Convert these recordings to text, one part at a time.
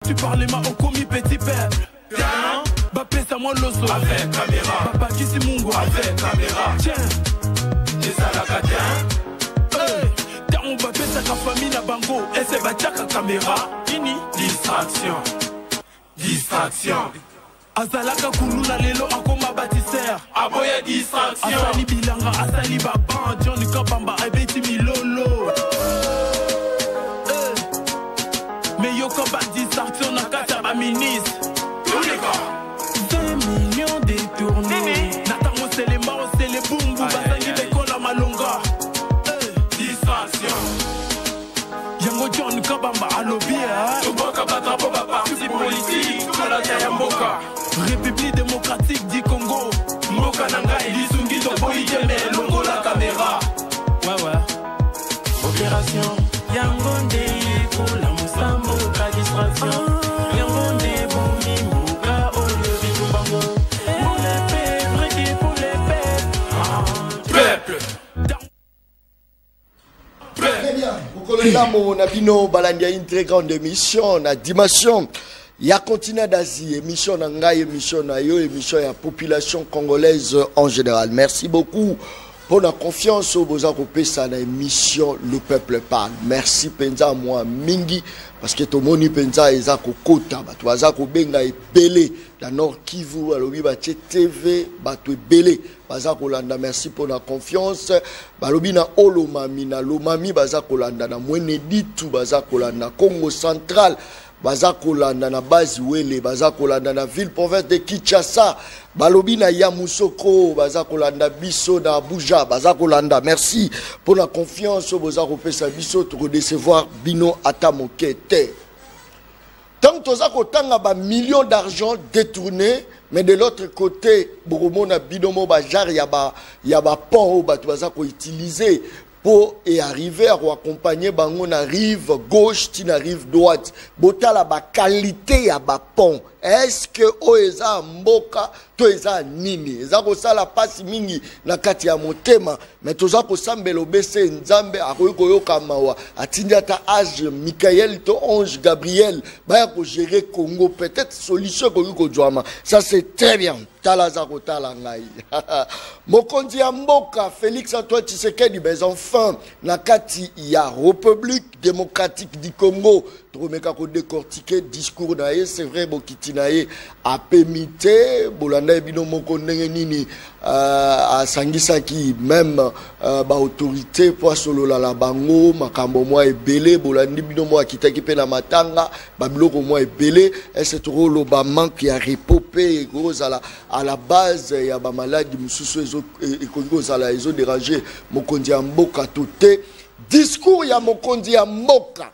Tu parlais ma au commis petit peuple. Tiens, Bappé ça moi l'osso. Avec caméra. Papa qui si mungo. Avec caméra. Tiens, les alacatiens. T'as on Bappé ça ka famille na bango. Et c'est bataka caméra. Ini. Distraction. Distraction. Azalaka kuluna lelo akoma bâtisseur. Aboya distraction. Asali bilanga, asali baban. Johnny Kapamba, ebeti milolo. Mais yo comme distraction na kata ba ministre. Tous les gars 20 millions détournés. Natamo c'est les morts, c'est les boum boum. Basangi bekola malonga. Distraction. Yango John Kabamba alobi Toboka batrapo ba parti politique. Tola ya mboka. République démocratique du Congo. Mboka nanga Lisungi Toboyi Jeme Longo la caméra. Ouais. Opération Yangonde pour la Moussambo, la distraction. Yangonde pour Mimouka, au lieu de Tumbango. Pour les peuples, pour les peuples. Très bien. Vous connaissez mon abino Balandia, une très grande émission, la dimension. Il y a continent d'Asie, émission Nangaï, émission Nayo, émission la population congolaise en général. Merci beaucoup pour la confiance au Boza Kopesa na émission Le Peuple Parle. Merci Penza moi Mingi parce que Tomoni Penza eza kokota batu baza kobenga ebele la Nord Kivu alobi batie TV batu ebele baza kolanda. Merci pour la confiance. Balobi na Olomami na Lomami baza kolanda na Mweneditu baza kolanda Congo Central. Baza kolanda na base wele baza kolanda na ville province de Kinshasa balobi na Yamoussoukro baza kolanda biso na Abuja baza kolanda. Merci pour la confiance boza kopesa biso to recevoir bino ata mokete tant toza kotanga ba millions d'argent détournés. Mais de l'autre côté boromona binomo ba jar ya ba pont bato baza ko utiliser pour y arriver à accompagner bango na rive gauche ti na rive droite botala ba qualité ya ba pont. Est-ce que oeza mboka to eza nini eza ko sala pasi mingi na kati ya motema mais toza ko sambela obese nzambe akoyi koyoka mawa atindi ata age Michael to Ange Gabriel baya ko gérer Congo peut-être solution ko ko jwama. Ça c'est très bien. Talaza ko tala ngai mokonzi ya mboka Félix Antoine Tshisekedi mais enfin na kati ya République démocratique du Congo tromeka ko décortiquer discours na ye. C'est vrai bokiti na ye a pémité bolanda bino moko ndenge nini a sangisaki même ba autorité pour solola la bango makambo moi ebele bolandi bino mo akitaki pe na matanga ba biloko moi ebele et c'est trop lo ba manque ya repopé gozala à la base ya ba maladie mususu ezo ekozala ezo déranger mokonzi ya mboka toté discours ya mokonzi ya mboka.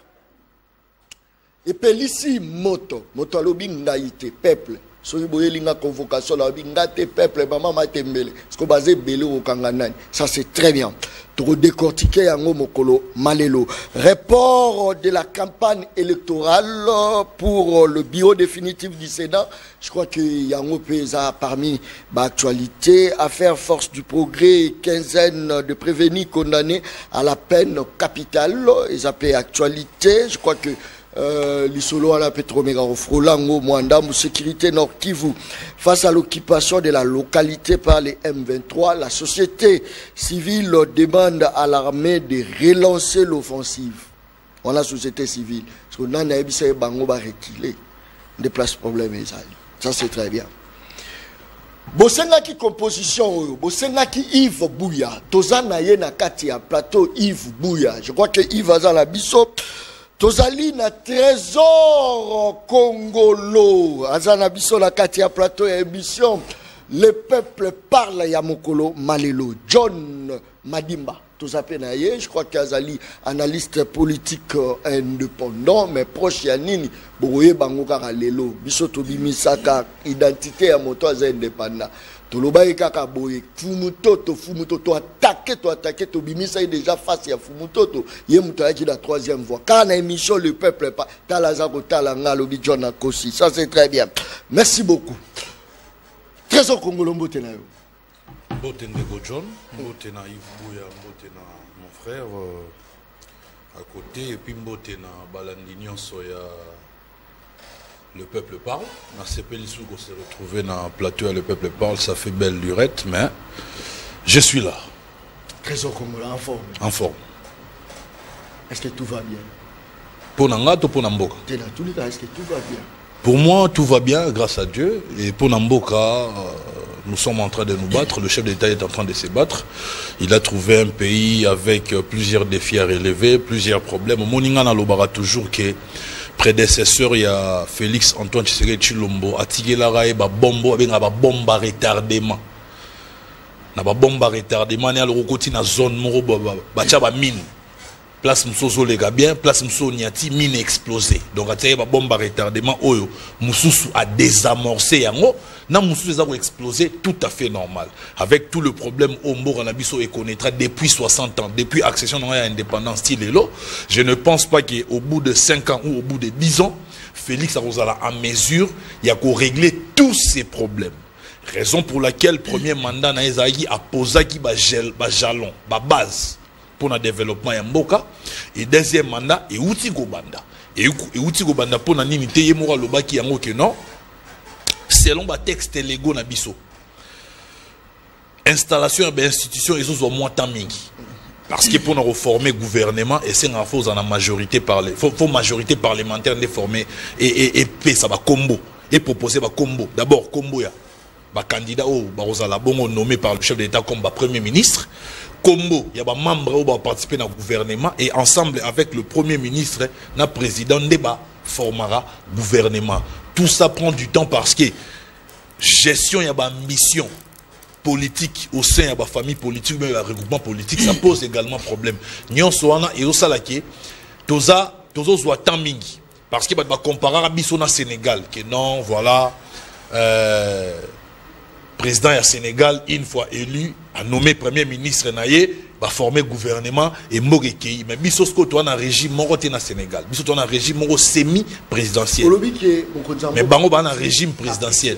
Et pelisi moto alobi ngaite peuple soki boyelinga convocation la lobi ngate peuple mama matembele sko basé belé au kanganani. Ça c'est très bien. Trop décortiquer yango mokolo malelo. Report de la campagne électorale pour le bureau définitif du Sénat. Je crois que yango pesa parmi l'actualité. Affaire force du progrès, quinzaine de prévenus condamnés à la peine capitale. Ils appellent actualité. Je crois que l'isolo à la pétromega Frolango Mwandamou sécurité Nord Kivu face à l'occupation de la localité par les M23. La société civile demande à l'armée de relancer l'offensive. On a la société civile parce qu'on a un bango va reculer des places problèmes. Ça c'est très bien. Bosenga qui composition Bosenga qui Yves Bouya Tozana na kati ya plateau Yves Bouya. Je crois que Yves a la biso Tozali na trésor congolo azana biso la kati ya plateau ya émission Le Peuple Parle ya mokolo malelo John Madimba tozape na ye. Je crois qu'azali analyste politique indépendant mais proche ya nini boye bango kaka lelo biso tobimisaka identité ya moto aza indépendant tolobaye kaka boye fumutoto attaqué to bimisa déjà face ya fumutoto ye muto yaki la troisième voie kana émission Le Peuple pas talaza ko talanga lobi John Akosi. Ça c'est très bien. Merci beaucoup. Trésor Congolo mbote na yo mbote ndeko John mbote na Yves Bouya mbote na mon frère à côté et puis mbote na balandi nyonso Le peuple parle. On s'est retrouvé dans un plateau, le peuple parle, ça fait belle lurette, mais je suis là. Trésor Congolais en forme. En forme. Est-ce que tout va bien? Pour Nangato, pour Namboka. Dans tous les cas, est-ce que tout va bien? Pour moi, tout va bien, grâce à Dieu. Et pour Namboka, nous sommes en train de nous battre. Le chef d'État est en train de se battre. Il a trouvé un pays avec plusieurs défis à relever, plusieurs problèmes. Moninga Nalobara toujours que prédécesseur, il y a Félix Antoine Tshisekedi Tshilombo, Atigelara et Bombo, avec un bombe à retardement. Na ba bombe à retardement, il y a le recoti na zone moro ba mine. Place Mousso lega bien, place Mousso Niati, mine explosée. Donc, il y a une bombe à retardement, Moussou a désamorcé, na Moussou a explosé, tout à fait normal. Avec tout le problème, Ombo Ranabiso et connaîtra depuis 60 ans, depuis l'accession à l'indépendance, je ne pense pas qu'au bout de 5 ans ou au bout de 10 ans, Félix Arozala en mesure, il y a qu'à régler tous ces problèmes. Raison pour laquelle le premier mandat na Ezaï a posé un jalon, une base pour le développement de Mboka. Et deuxième mandat, et Outi Gobanda. Et Outi Gobanda pour la nimité, et Moura Lobaki Yango que non, selon les textes légaux na biso. Installation et institution, ils ont moins de mingi. Parce que pour nous reformer le gouvernement, et c'est en faux en la majorité majorité parlementaire de former et ça va combo. Et proposer un combo. D'abord, combo ya. Ba candidat au Barozala Bongo nommé par le chef d'État comme premier ministre. Combo, il y a des membres qui vont participer dans le gouvernement et ensemble avec le premier ministre, le président débat formera gouvernement. Tout ça prend du temps parce que gestion, il y a des mission politique au sein de la famille politique, même le regroupement politique, ça pose également problème. Nyon soana et au salake, toza temps mingi parce que va comparer à Bissona Sénégal que non, voilà. Président du Sénégal, une fois élu, a nommé premier ministre Naye, va former gouvernement et Mogekei. Mais Bissosko, tu as un régime moroté au Sénégal. Bissosko, tu as un régime moro semi-présidentiel. Mais Bango, un régime présidentiel.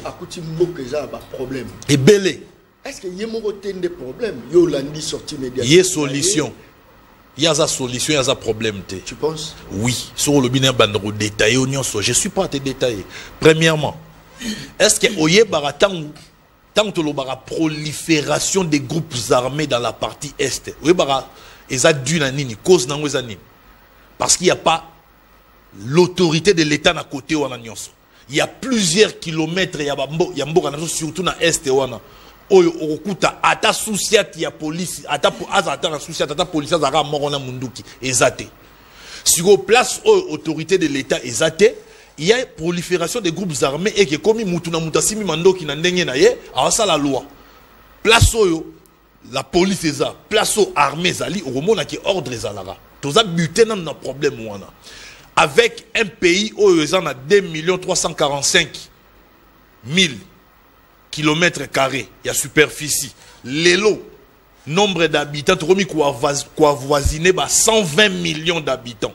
Et belé. Est-ce qu'il y a des problèmes? Il y a solution. Il y a des solutions, il y a des problèmes. Tu penses? Oui. Sur le bilan bandero détaillé, je ne suis pas à te détailler. Premièrement, est-ce que Oye Baratangu, tant que la prolifération des groupes armés dans la partie Est, parce qu'il n'y a pas l'autorité de l'État à côté. Il y a plusieurs kilomètres, surtout dans l'Est. Ata souciat ya police, ata souciat, ata police azara morona munduki, ezate. Sur place autorité de l'État ezate, il y a prolifération des groupes armés et que comme Mutuna Mutasimi Mando qui n'a ndenge na ye, ça la loi. Place la police eza, place armée zali, au moment qui ordre zalara. Tous a buté dans un problème wana. Avec un pays où ils en a 2 345 000 kilomètres carrés, il y a superficie. L'élo, nombre d'habitants, quoi voisiner 120 millions d'habitants.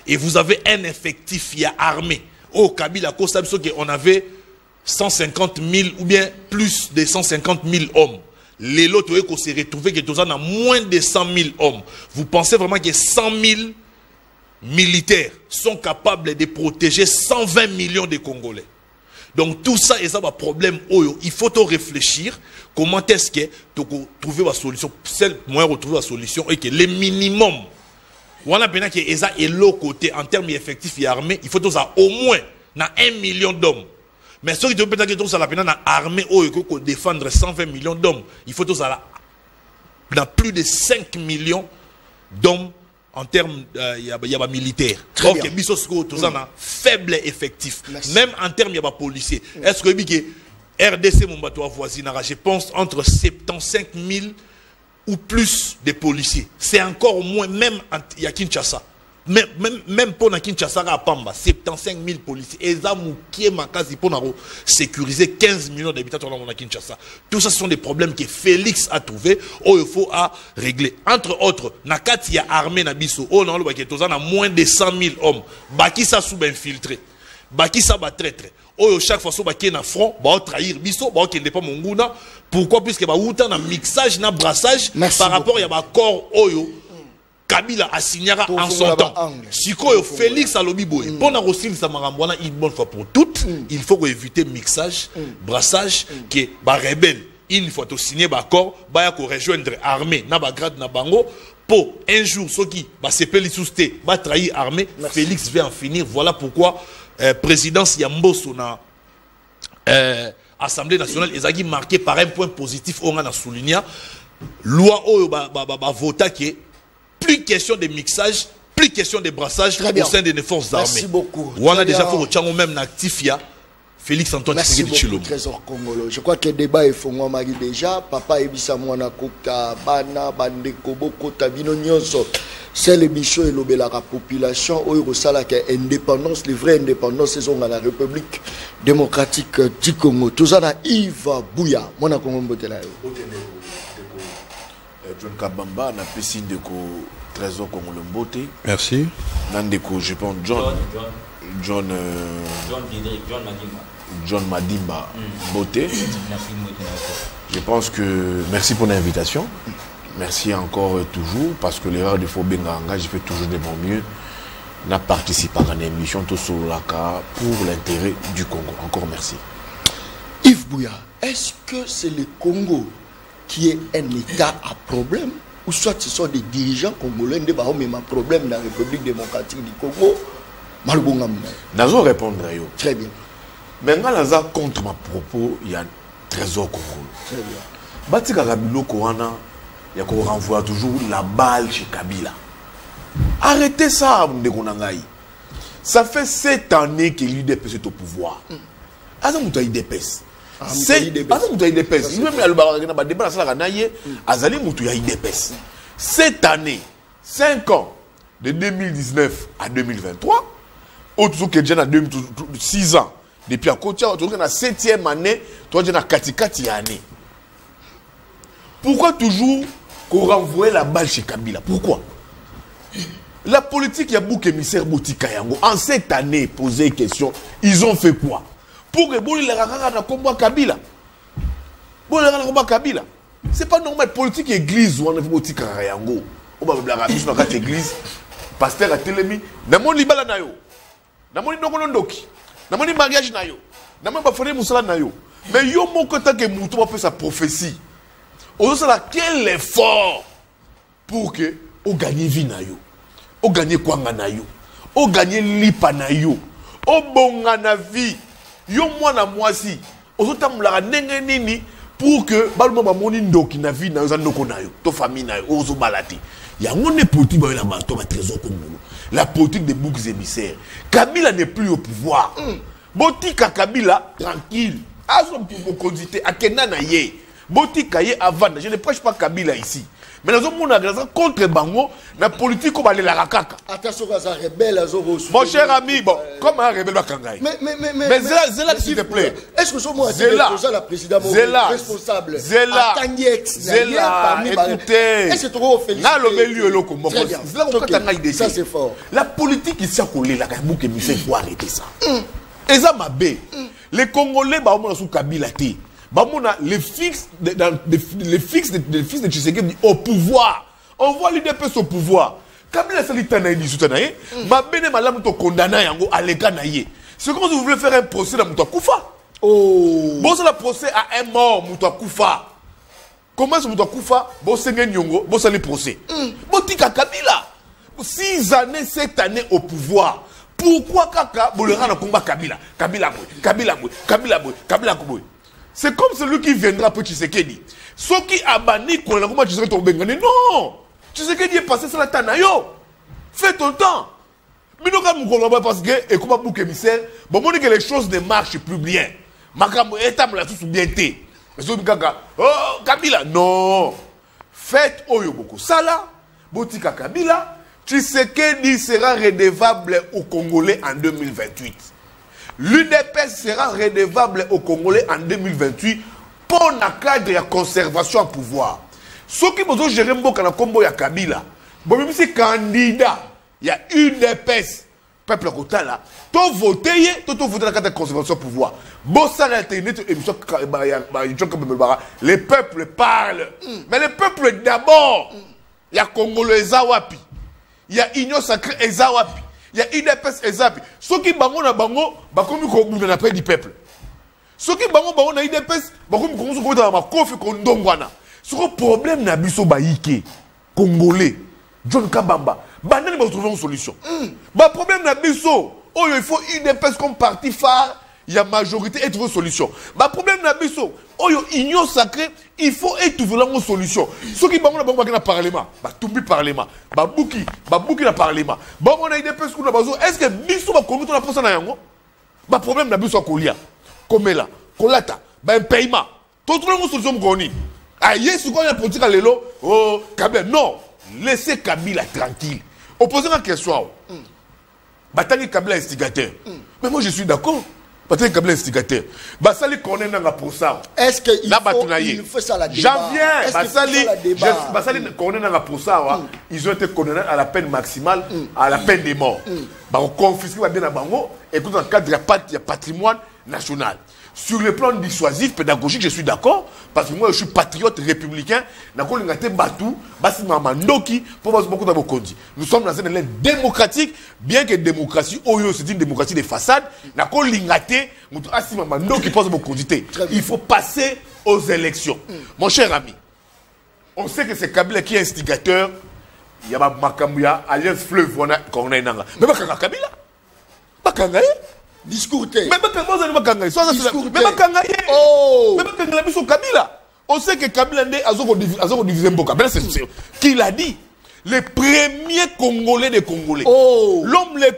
Et vous avez un effectif, il y a armé. Au Kabila, on avait 150 000 ou bien plus de 150 000 hommes. L'élo, tu vois, s'est retrouvé que tu as moins de 100 000 hommes. Vous pensez vraiment que 100 000 militaires sont capables de protéger 120 millions de Congolais? Donc tout ça, c'est un problème. Il faut réfléchir. Comment est-ce que tu trouver la solution? Seul moyen de trouver la solution est que le minimum, on a besoin que ça est l'autre côté en termes effectifs et armés. Il faut au moins 1 million d'hommes. Mais ce qui te peut-être que la peine armée pour défendre 120 millions d'hommes, il faut dans plus de 5 millions d'hommes. En termes militaires. Donc, il y a un faible effectif. Merci. Même en termes de policiers. Est-ce que RDC, mon bateau voisinage, je pense entre 75 000 ou plus de policiers. C'est encore moins, même il y a Kinshasa. Même pour Kinshasa, à Pamba, 75 000 policiers. Et ça, pour sécuriser 15 millions d'habitants dans Kinshasa. Tout ça, ce sont des problèmes que Félix a trouvés. Il faut régler. Entre autres, Nakati a armé Nabiso. On a moins de 100 000 hommes. Baki ça sous infiltré. Baki ça va traître. Chaque fois que na front, trahir Biso, qui n'est pas mon goût. Pourquoi? Puisque y a un mixage, un brassage par rapport à un corps. Kabila assignera en son temps. Sikoyo Félix alobi boy. Pour na rosil sa marambwana une bonne fois pour toutes, il faut éviter mixage, brassage qui ba rebelle. Il faut to signer ba accord, ba ya ko rejoindre armée na ba grade na bango pour un jour ceux qui ba sepeli sousté, ba trahir armée, Félix va en finir. Voilà pourquoi présidence Yamboso na Assemblée nationale ezaki marqué par un point positif on a souligné loi oyo ba vota qui est plus question de mixage, plus question de brassage au sein des forces armées. Merci beaucoup. On a déjà fait au Tchango même actifia Félix Antoine Tshisekedi Tshilombo. Trésor Congolo. Je crois que le débat est fondé mari déjà. Papa Ebisa Mwana Koka Bana Bande Koboko Tabino Nyonso. C'est l'émission et l'obé la population au Eurosala qui est indépendance, les vraies indépendances saison dans la République démocratique du Congo. Tout ça na Yves Bouya. Mwana Congo Mbotela. John Kabamba n'a pas signe de Trésor Congolo Mbote. Merci. Nandeko, je pense John Madimba Mbote. Je pense que merci pour l'invitation. Merci encore et toujours parce que l'erreur de Fobenganga, je fais toujours de mon mieux. N'a participé à une émission tout sur la cas pour l'intérêt du Congo. Encore merci. Yves Bouya, est-ce que c'est le Congo qui est un État à problème ou soit ce sont des dirigeants congolais qui ont même un problème dans la République démocratique du Congo? Nazo répondre à yo. Très bien. Maintenant, Naza contre ma propos, il y a un Trésor Congolo. Très bien. Batika Kabilo Kowana, il y a qu'on renvoie toujours la balle chez Kabila. Arrêtez ça, Mdekonangaï. Ça fait 7 années que l'UDPS est au pouvoir. Azamouta UDPS. C'est Azamouta UDPS. Même le débat ça la naïe, Azali Moutou UDPS. Cette année, 5 ans, de 2019 à 2023, autres que déjà 6 ans, depuis à côté, on est dans la 7e année, on est dans la 4e année. Pourquoi toujours qu'on renvoie la balle chez Kabila? Pourquoi? La politique, il y a beaucoup d'émissaires Boutika Yango. En cette année, poser une question, ils ont fait quoi? Pour que Bouli la rara combat Kabila. Bouli la combat Kabila. C'est pas normal. Politique église ou on a fait Boutika Yango. On va blâmer la carte église. Pasteur a télémi. Namon libala na yo. Namon ndokonondoki. Namon mariage na yo. Namon ba fone musala na yo. Mais yo mon kota ke muto va faire sa prophétie. On sait quel effort pour que on gagne vie na yo. On gagne kwanga na yo. On gagne lipa na yo. On bonga na vie. Yo mwana mwasi. On tamula ndenge nini pour que balmo ba moni ndoki na vie na yo ndoko na yo. To famille na yo ozo balati. Il y a une politique la Trésor Congolo. La politique des boucs émissaires. Kabila n'est plus au pouvoir. Botika Kabila tranquille. À son condité à Kenana ye. Botika ye avant. Je ne prêche pas Kabila ici. Mais nous avons contre Bango, la politique comme aller la rakaka. Attention à ça rebelle à Zoro. Mon cher ami, bon, comme un rebelle à Kangaï. Mais Zela, s'il te plaît. Est-ce que ce mot c'est la présidente responsable? Zela, écoutez. Est-ce que tu as fait ça c'est fort. La politique ici a collé la Kabouke, mais il faut arrêter ça. Et ça m'a bé. Les Congolais, bah, on a sous Kabila té. Les fils de Tshisekedi au pouvoir. On voit l'UDPS au pouvoir. Kabila Salitana dit soutanaye, ma bene malam to condamné yango à l'état naye. C'est comme si vous voulez faire un procès à Moutou Koufa. Oh. Bon c'est le procès à un mort Moutou Koufa. Comment ce Moutou Koufa, bon c'est nyongo, bon c'est le procès. Bon tika Kabila. 6 années, 7 années au pouvoir. Pourquoi kaka bolera na combat Kabila? Kabila boy. C'est comme celui qui viendra pour Tshisekedi. Ceux qui a banni qu'on a comment Tshisekedi Tobengane. Non! Tshisekedi est passé sur la Tanayo. Fais ton temps. Mais nous, quand parce que, et comment bouc émissaire, bon, on dit que les choses ne marchent plus bien. Makambo, état, me l'a tout bien été. Mais ceux qui oh, Kabila, non! Faites Oyoboko. Ça là, Botika Kabila, Tshisekedi sera redevable aux Congolais en 2028. L'UDPS sera redevable aux Congolais en 2028 pour un cadre de conservation au pouvoir. Ceux qui vont gérer le combo ya Kabila, même si candidat, il y a UDPS, peuple Kotala, tu votes dans la cadre de conservation au pouvoir. Les peuples parlent. Mais les peuples d'abord, il y a Congolais Zawapi. il y a Union Sacrée Ezawapi, il y a IDPS Ezapi. Ceux qui bango na bango, bakomi ko buna après du peuple. Ceux qui bango na IDPS, bakomi ko muso ko ta ma kofi ko ndongwana. Ce problème na biso baïké congolais. John Kabamba, bandani ba trouver une solution. Ba problème na biso, oh il faut IDPS comme parti phare. Il y a majorité et trouver une solution. Le problème na biso, union sacrée, il faut trouver une solution. Ceux qui bango na bango na parlement, ba tumbi parlement, ba buki na parlement. Ba on a des personnes qui na bazo, est-ce que biso ba komi to na posa na yango? Ba problème na biso kolia. Komela, kolata, ba paiement. To trouver une solution ngoni. Ah yesu ko na politique lelo, oh Kabila non, laissez Kabila tranquille. Opposez la question. Batangi Kabila instigateur. Mais moi je suis d'accord. Peut-être Kabila instigateur. Basali connaît nanga pour ça. Est-ce que il faut ça la débat? Janvier, Basali connaît nanga pour ça. Ils ont été condamnés à la peine maximale, à la peine de mort. Bah on confisque bien à bango et tout dans le cadre du patrimoine national. Sur le plan dissuasif, pédagogique, je suis d'accord, parce que moi je suis patriote républicain. Nous sommes dans un élan démocratique, bien que démocratie, c'est une démocratie de façade. Il faut passer aux élections. Mon cher ami, on sait que c'est Kabila qui est instigateur. Il y a Makambuya, Alliance Fleuve, on a Kabila. Pas Kangaye. Discours. Mais on sait que Kabila a divisé Mboka. Qui l'a dit? Les premiers Congolais des Congolais. L'homme le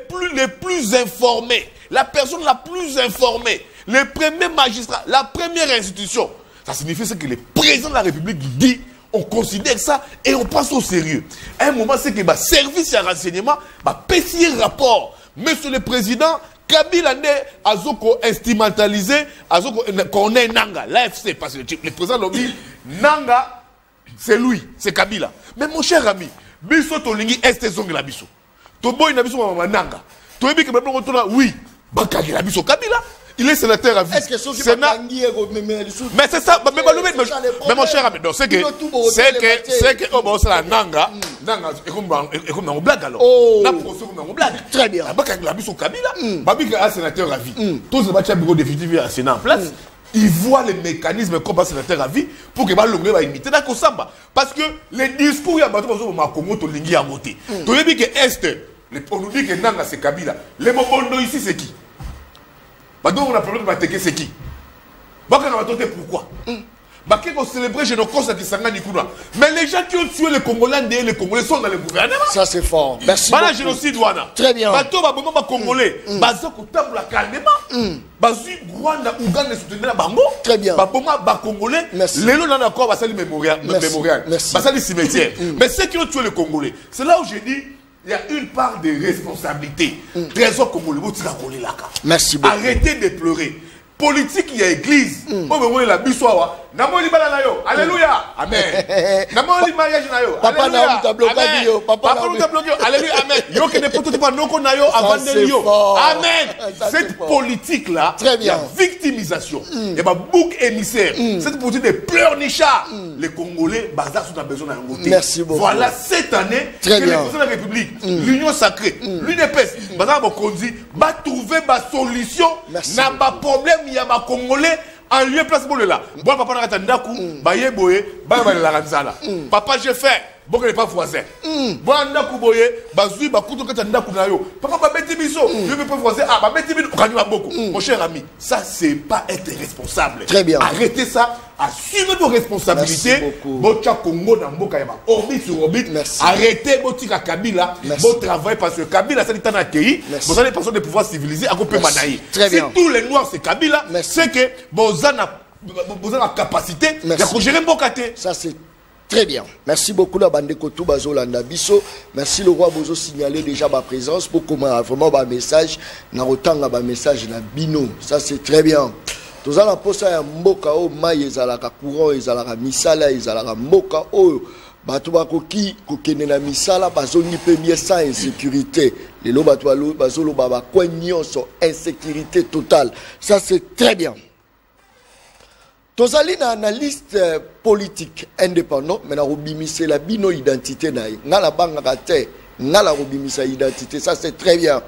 plus informé. La personne la plus informée. Le premier magistrat. La première institution. Ça signifie que le président de la République dit. On considère ça et on passe au sérieux. À un moment, c'est que le service à renseignement va pécier rapport. Monsieur le Président, Kabila a instrumentalisé, qu'on est Nanga, l'AFC, parce que le président l'a dit, Nanga, c'est lui, c'est Kabila. Mais mon cher ami, Biso Tolingi Est Zongla Biso. Toboy Nabiso Nanga. Toyebi Kabila, oui, Bakagila Biso Kabila. Il est sénateur à vie. Est-ce que c'est mais c'est ça, mais mon cher ami, c'est que oh bon c'est la Nanga et comme dans blague alors. La procès comme dans blague. Très bien. Bakagila Biso Kabila, Babika a sénateur à vie. Tous les bâtiments bureau définitif à Sénat en place. Ils voient les mécanismes comme un sénateur à vie pour que l'Anglais va imiter. D'accord, Samba. Parce que les discours, il y a battu ma Congo, tu l'as à voter. Tu as dit que Est, on nous dit que Nanga c'est Kabila. Les Mobondo ici c'est qui? Donc on a problème de m'attaquer, c'est qui? Pourquoi? Baké qu'on célébrait Génocos à Kisanga Nikuna. Mais les gens qui ont tué les Congolais et les Congolais sont dans le gouvernement. Ça c'est fort. Merci. Bana génocide wana. Très bien. Bato ba bomba Congolais. Bazoko tabla calmement. Bazu Rwanda Uganda soutenir la bango. Très bien. Ba bomba ba Congolais. Lelo na encore basali mémorial. Basali cimetière. Mais ceux qui ont tué les Congolais, c'est là où j'ai dit il y a une part de responsabilité. Trésor Congolais, merci beaucoup. Arrêtez de pleurer. Politique, il y a église. La bissoa. Namoli balana yo. Alléluia. Amen. Namoli mariage na yo. Papa na ta bloqué yo. Papa na ta bloqué. Alléluia. Amen. Yo que ne peut pas noko na yo avant de yo. Amen. Cette politique là, très bien. Victimisation. Et bah bouc émissaire. Cette politique de pleurnichards. Les Congolais bazar sont besoin d'un côté. Merci beaucoup. Voilà cette année que le président de la République, l'Union sacrée, l'UDPS, bazar ba conduit, va trouver ma solution. N'a pas problème, il y a ma Congolais. En lieu place pour le là. Bon papa n'a pas d'aku, baye boye, baye la ranzala. Papa j'ai fait, bon que n'est pas voisin. Bon ndaku boye, bazui bakuto kata ndaku na yo. Papa ba beti biso, je veux pas voisin. Ah ba beti biso, kanima beaucoup. Mon cher ami, ça c'est pas être responsable. Très bien. Arrêtez ça, assumez vos responsabilités. Bocha Congo na mboka ya ba orbite sur orbite. Arrêtez botika Kabila, bon travail parce que Kabila ça dit en accueilli. Vous avez des personnes de pouvoir civilisé à couper manaï. Si tous les noirs c'est Kabila, c'est que vous avez la capacité de gérer Mbokate. Ça c'est très bien. Merci beaucoup la bande Kotou Bazolanda Bisso. Merci le roi Bozo signaler déjà ma présence pour comment vraiment ma message na rotanga ma message na bino. Ça c'est très bien. Tous la posa ya mboka o mai ezalaka courant ezalaka misala ezalaka mboka o bato bakoki kokende na misala bazongi pe mieux sans insécurité. Les lo bato bazolo baba kwa nyonso insécurité totale. Ça c'est très bien. Tozali na analyste politique indépendant mais na robimise la bino identité na nga la banga te ngala robimisa identité, ça c'est très bien.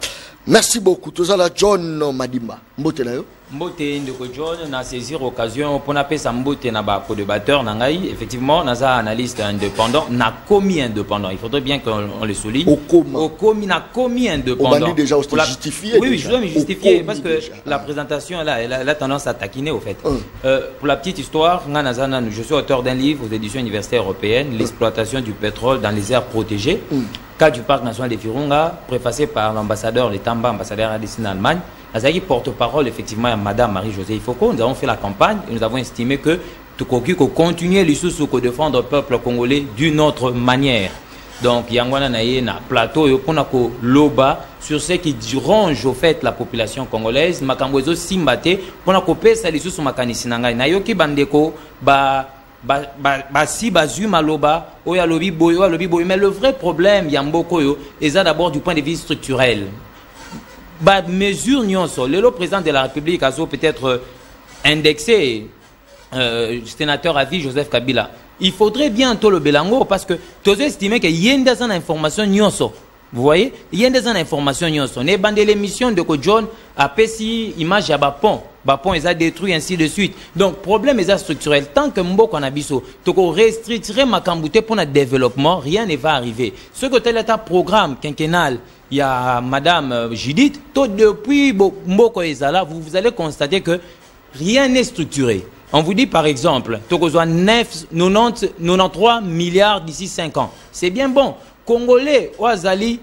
Merci beaucoup. Tout ça là, John Madimba. Mbote na yo. Mbote ndeko John na saisir occasion pour appeler sa mbote na ba co-débatteur nangai. Effectivement, naza analyste indépendant, na commis indépendant. Il faudrait bien qu'on le souligne. Au commis na commis indépendant. On déjà aussi justifié. Oui, je dois me justifier parce que la présentation là, elle a tendance à taquiner au fait. Pour la petite histoire, je suis auteur d'un livre aux éditions universitaires européennes, l'exploitation du pétrole dans les aires protégées. Cas du parc national de Virunga, préfacé par l'ambassadeur Letamba, ambassadeur RDC en Allemagne. Azaki porte-parole effectivement à Madame Marie-Josée Foucault. Nous avons fait la campagne et nous avons estimé que Tukoki continuer les sous que défendre le peuple congolais d'une autre manière. Donc Yangwana Naye na plateau et pour loba sur ce qui ronge au fait la population congolaise. Makambwezo Simbate pour couper ça les sous makanisi nangai. Nayoki bandeko si bazu maloba oya lobi boy mais le vrai problème yamboko yo est d'abord du point de vue structurel. Mesure nyonso le président de la République a peut-être indexé sénateur à vie Joseph Kabila. Il faudrait bientôt le belango parce que tu as estimé qu'il y a des informations nyonso. Vous voyez, il y a des informations nyonso. Ne bande l'émission de John a pessi image à Bapon. Bapon les a détruit ainsi de suite. Donc problème est structurel. Tant que Mboko Nabiso, tu restreindrais ma cambouté pour le développement, rien ne va arriver. Ce que tel est un programme quinquennal, il y a Madame Judith, tout depuis Mboko Ezala, vous allez constater que rien n'est structuré. On vous dit par exemple, tu as 93 milliards d'ici 5 ans. C'est bien bon. Congolais, Ouazali,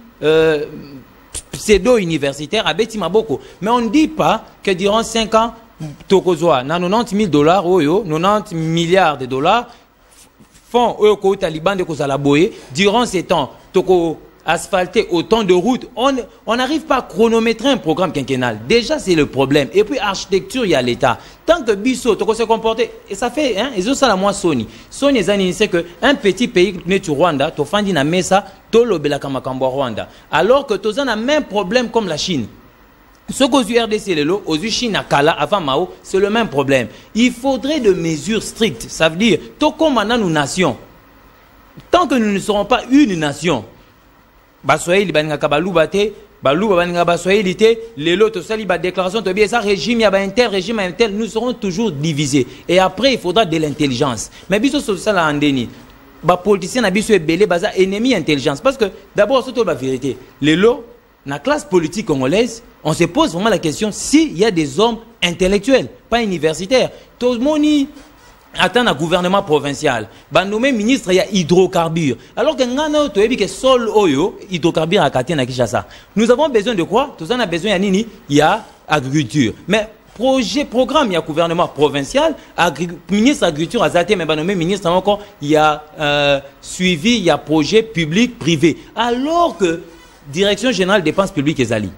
pseudo-universitaire, à Betty Maboko. Mais on ne dit pas que durant 5 ans, Tokozwa, na 90 000 dollars, 90 milliards de dollars, font au Taliban de Kozalaboye, durant ces temps, Toko asphalter autant de routes, on n'arrive pas à chronométrer un programme quinquennal. Déjà, c'est le problème. Et puis, architecture, il y a l'État. Tant que Bissot, tu se comporter, et ça fait, hein, et ça, la moi, Sony. Sony, c'est qu'un petit pays, tu Rwanda, tu fais une mesa, tu l'obéla kamakambo Rwanda. Alors que tu as le même problème comme la Chine. Ce qu'aux RDC, aux Chine à Kala, avant Mao, c'est le même problème. Il faudrait de mesures strictes. Ça veut dire, tout comme maintenant, nous nations. Tant que nous ne serons pas une nation, Basoye libaninga kabaluba te baluba baninga basoye lité les lots sali ba déclaration to bien ça régime ya ba régime intel nous serons toujours divisés et après il faudra de l'intelligence mais biso sur ça la andeni ba politicien na biso ebelé baza ennemi intelligence parce que d'abord surtout la vérité les lots na classe politique congolaise on se pose vraiment la question s'il y a des hommes intellectuels pas universitaires tout le monde attend un gouvernement provincial. Bah nommé ministre il y a hydrocarbures. Alors que ngana to ebi que sol oyo hydrocarbures à Katia na Kinshasa. Nous avons besoin de quoi? Tout ça on a besoin nini? Il y a agriculture. Mais programme il y a gouvernement provincial, ministre agriculture azate mais bah nommé ministre encore il y a suivi il y a projet public privé. Alors que direction générale dépenses publiques et ali.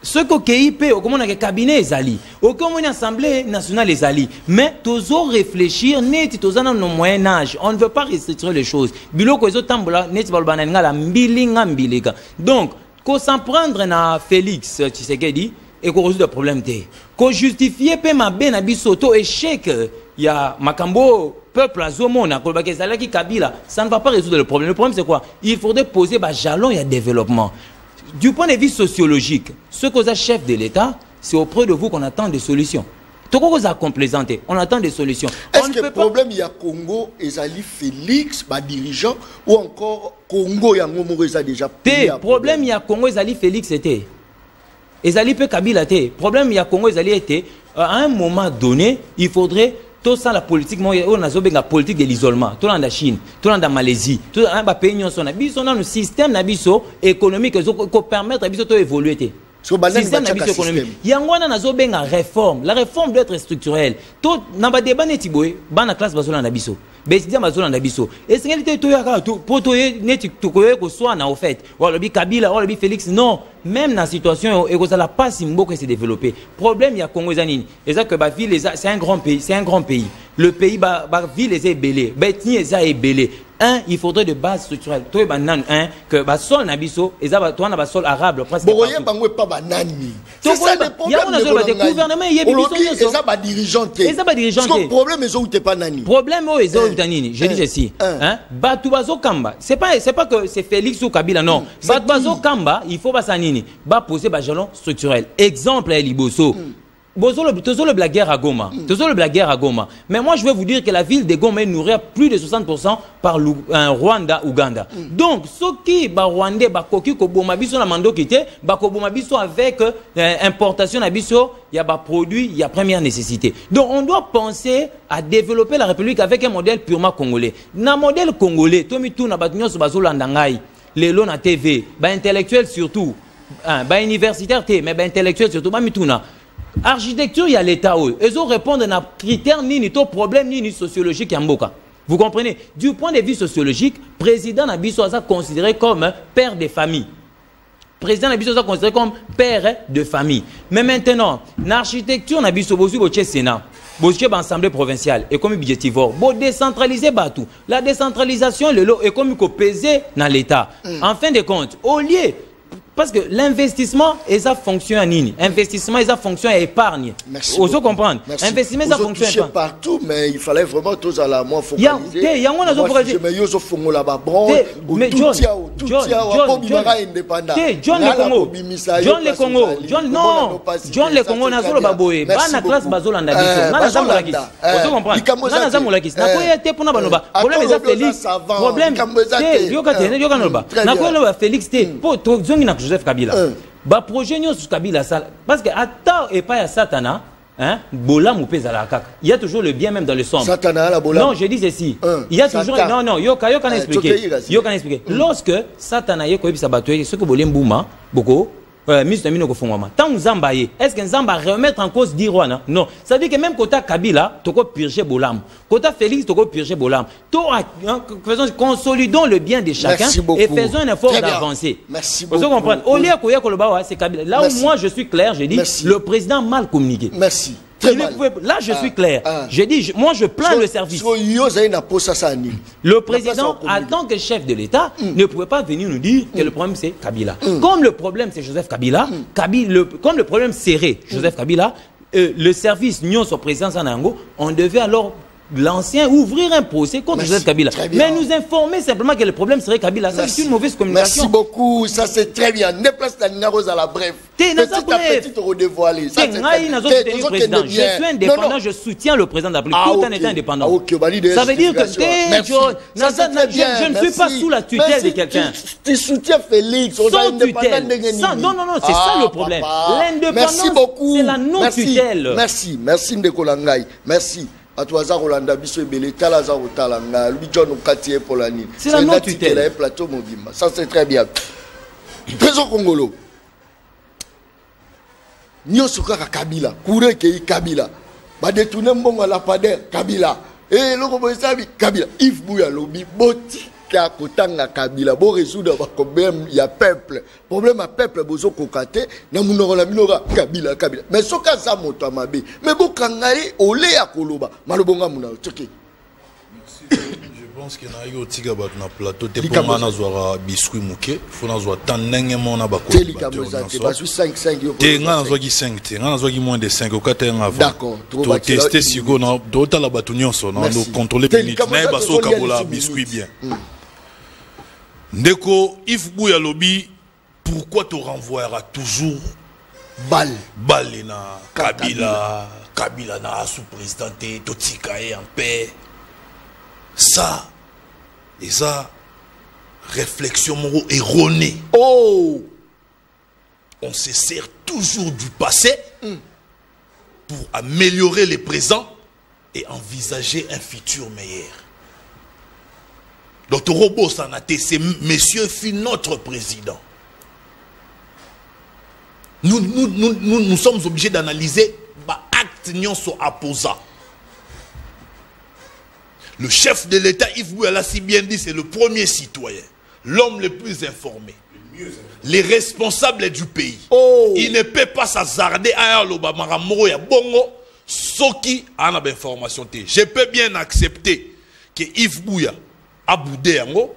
Ce que KIP, au comment on a un cabinet Ezali, au comment on a assemblée nationale Ezali, mais toujours réfléchir, net, toujours dans nos moyen âge, on ne veut pas restructurer les choses. Bilo ko ezo tambola, net balbananga la mbilinga mbilega. Donc, qu'on s'en prendre na Félix Tshisekedi et qu'on résout le problème té. Qu'on justifie pe ma ben abisoto échec, il y a Makambo peuple azomona kolba kezala ki Kabila, ça ne va pas résoudre le problème. Le problème c'est quoi? Il faudrait poser ba jalon il y a développement. Du point de vue sociologique, ce que vous chef de l'État, c'est auprès de vous qu'on attend des solutions. Tout ce que vous avez complaisanté, on attend des solutions. Est-ce que le problème, il y a Congo, Ezali Félix, dirigeant, ou encore Congo, il y a déjà le problème, il y a Congo, Ezali Félix, c'était. Ezali peut Kabila, le problème, il y a Congo, Ezali était. À un moment donné, il faudrait. Tout ça, la politique, on a la politique de l'isolement. Tout dans la Chine, tout dans la Malaisie, tout dans les pays, on a un système économique qui permet d'évoluer. Système économique. Il y a une réforme. La réforme doit être structurelle. Tout dans le débat, dans la classe, dans la biso. Est-ce qu'elle était pour soit en fait, ou Kabila, ou Félix, non. Même dans la situation, il n'y a pas si beaucoup se développer. Le problème, il y a Congo Zanini. C'est un grand pays. C'est un grand pays. Le pays, ville est belé. Betni est belé. il faudrait de base structurelle. Toi, que sol nabiso, et ça, toi, na sol arabe, presque. Bon, rien, pas banani. C'est ça le problème. Il y a un gouvernement, il y a des ça va dirigeant. Et ça va dirigeant. Le problème, c'est où t'es pas nani. Problème, c'est où t'es nani. Je dis ceci. Batubazo Kamba. C'est pas que c'est Félix ou Kabila, non. Batubazo Kamba, il faut pas s'anini. Ba poser ba jalon structurel. Exemple, Liboso. Toujours le blagueur à Goma. Toujours le blagueur à Goma. Mais moi, je veux vous dire que la ville de Goma est nourrie à plus de 60% par Rwanda, Ouganda. Donc, ceux qui, Rwandais, Koki, Kobomabiso, la mando qui était, Kobomabiso avec importation d'Abiso, il y a des produits, il y a première nécessité. Donc, on doit penser à développer la République avec un modèle purement congolais. Dans le modèle congolais, Tomi Touna, Batunyo, Subazo, Landangai, les lots na TV, intellectuels surtout, universitaires, mais intellectuels surtout, Mituna. Architecture, il y a l'État. Ils ont répondu à critères ni problème ni sociologique Yamboka. Vous comprenez? Du point de vue sociologique, président Nabiso a considéré comme père de famille. Président Nabiso a considéré comme père de famille. Mais maintenant, l'architecture Nabiso bosu boche Sénat, boche l'Assemblée provinciale et comme budgétivore, bo décentraliser batou. La décentralisation est comme pesé dans l'État. En fin de compte, au lieu parce que l'investissement, ça fonctionne à Nini. Investissement, ça fonctionne à épargne. Merci. Vous comprendre. Investissement, ça fonctionne à épargne. Partout, mais il fallait vraiment tous à la moins focaliser. Il y a un John le Congo. John le Congo, na solo baboye. Bana classe bazolanda biso. Na zamolakis. Vous comprendre. Na zamolakis. Na koya te pona banoba. Problème ça Félix. Problème. Yoka noba. Na koya Félix te. Po to zongi na Joseph Kabila. Projet sur Kabila parce que attends et pas à Satana, Bolam ou Pezalakak. Il y a toujours le bien même dans le sombre. Satana la Bolam. Non, je dis ceci. Il y a toujours non, Yoka expliquer. Yoka expliquer. Lorsque Satana yeko ebisa batoué ce que Bolem Bouma beaucoup Ministre Mino Kofongwama. Tant Nzambaye, est-ce que Nzamba remettre en cause d'Irwana? Non. Ça veut dire que même côté Kabila, toko purger Bolam. Côté Félix, toko purger Bolam. Consolidons le bien de chacun et faisons un effort d'avancer. Merci beaucoup. Vous comprenez? Au lieu que c'est Kabila. Là où moi je suis clair, j'ai dit le président mal communiqué. Merci. Là, je suis clair. J'ai dit, moi, je plains le service. Le président, en tant que chef de l'État, ne pouvait pas venir nous dire que le problème, c'est Kabila. Comme le problème, c'est Joseph Kabila, comme le problème, c'est Joseph Kabila, le service Nyon, son président Sanango, on devait alors l'ancien ouvrir un procès contre Joseph Kabila. Mais nous informer simplement que le problème serait Kabila. Ça, c'est une mauvaise communication. Merci beaucoup. Ça, c'est très bien. Ne place la Ninaros à la bref. Petit à petit, te redévoiler. Je suis indépendant, je soutiens le président de la République tout en étant indépendant. Ça veut dire que je ne suis pas sous la tutelle de quelqu'un. Tu soutiens Félix. Sans tutelle. Non, c'est ça le problème. L'indépendance, c'est la non-tutelle. Merci. Merci, Ndekolangai. Merci. À toi, Rolanda, Bisso Belé, Talaza ou Talanga, lui John Okatié pour la nuit. C'est la non-tutelle. Plateau Mobimba. Ça, c'est très bien. Président Congolo. Nyo Sukaka Kabila. Kouré Kei Kabila. Ba détourner Mbongo la Pader Kabila. Et le Robosabi Kabila. Yves Bouya Lobi Boti. Kotanga Kabila bo résoudre problème il y a peuple problème à peuple bozo kokate na munoro la minora Kabila mais soka za moto mabe mais bo kangari ole ya koloba malobonga muna tsoke. Je pense qu'il y a eu tiga bat na plateau te pour na zora biscuit muke faut na zwa tanenge mona ba ko ba 5 yo te nga na zwa ki 5 te nga na zwa ki moins de 5 okate nga avant d'accord to tester sigo na do ta la batu nyonso na do contrôler minute na ba so kabola biscuit bien. Ndeko, Yves Bouya Lobi, pourquoi te renvoyera toujours balle na Kabila na sous-présidenté, Totikae en paix. Ça, et ça, réflexion morale erronée. Oh! On se sert toujours du passé pour améliorer le présent et envisager un futur meilleur. Dr. Robo Sanate, c'est monsieur fut notre président. Nous sommes obligés d'analyser l'acte nyonso apposa. Le chef de l'État, Yves Bouya si bien dit, c'est le premier citoyen, l'homme le plus informé, les responsables du pays. Oh. Il ne peut pas s'hasarder à l'Obama Moro ya bongo, soki a une information. Je peux bien accepter que Yves Bouya à boudé yango,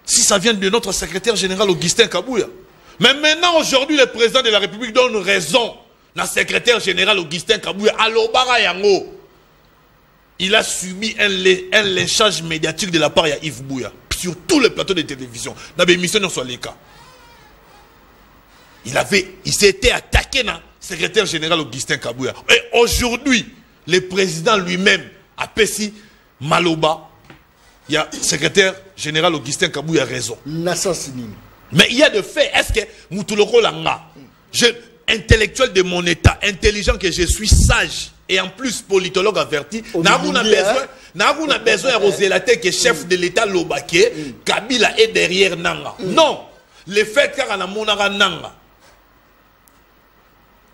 si ça vient de notre secrétaire général Augustin Kabouya. Mais maintenant, aujourd'hui, le président de la République donne raison à secrétaire général Augustin Kabouya. Alobara yango. Il a subi un lynchage médiatique de la part de Yves Bouya sur tous les plateaux de télévision. Dans l'émission sur les cas. Il s'était attaqué dans le secrétaire général Augustin Kabouya. Et aujourd'hui, le président lui-même a péci Maloba. Il y a le secrétaire général Augustin Kabouya raison. Mais il y a de faits. Est-ce que Moutuloko Langa, intellectuel de mon état, intelligent que je suis, sage et en plus politologue averti, n'a besoin de Roselaté que chef de l'état Lobake, Kabila est derrière Nanga. Non, le fait car on a monara Nanga.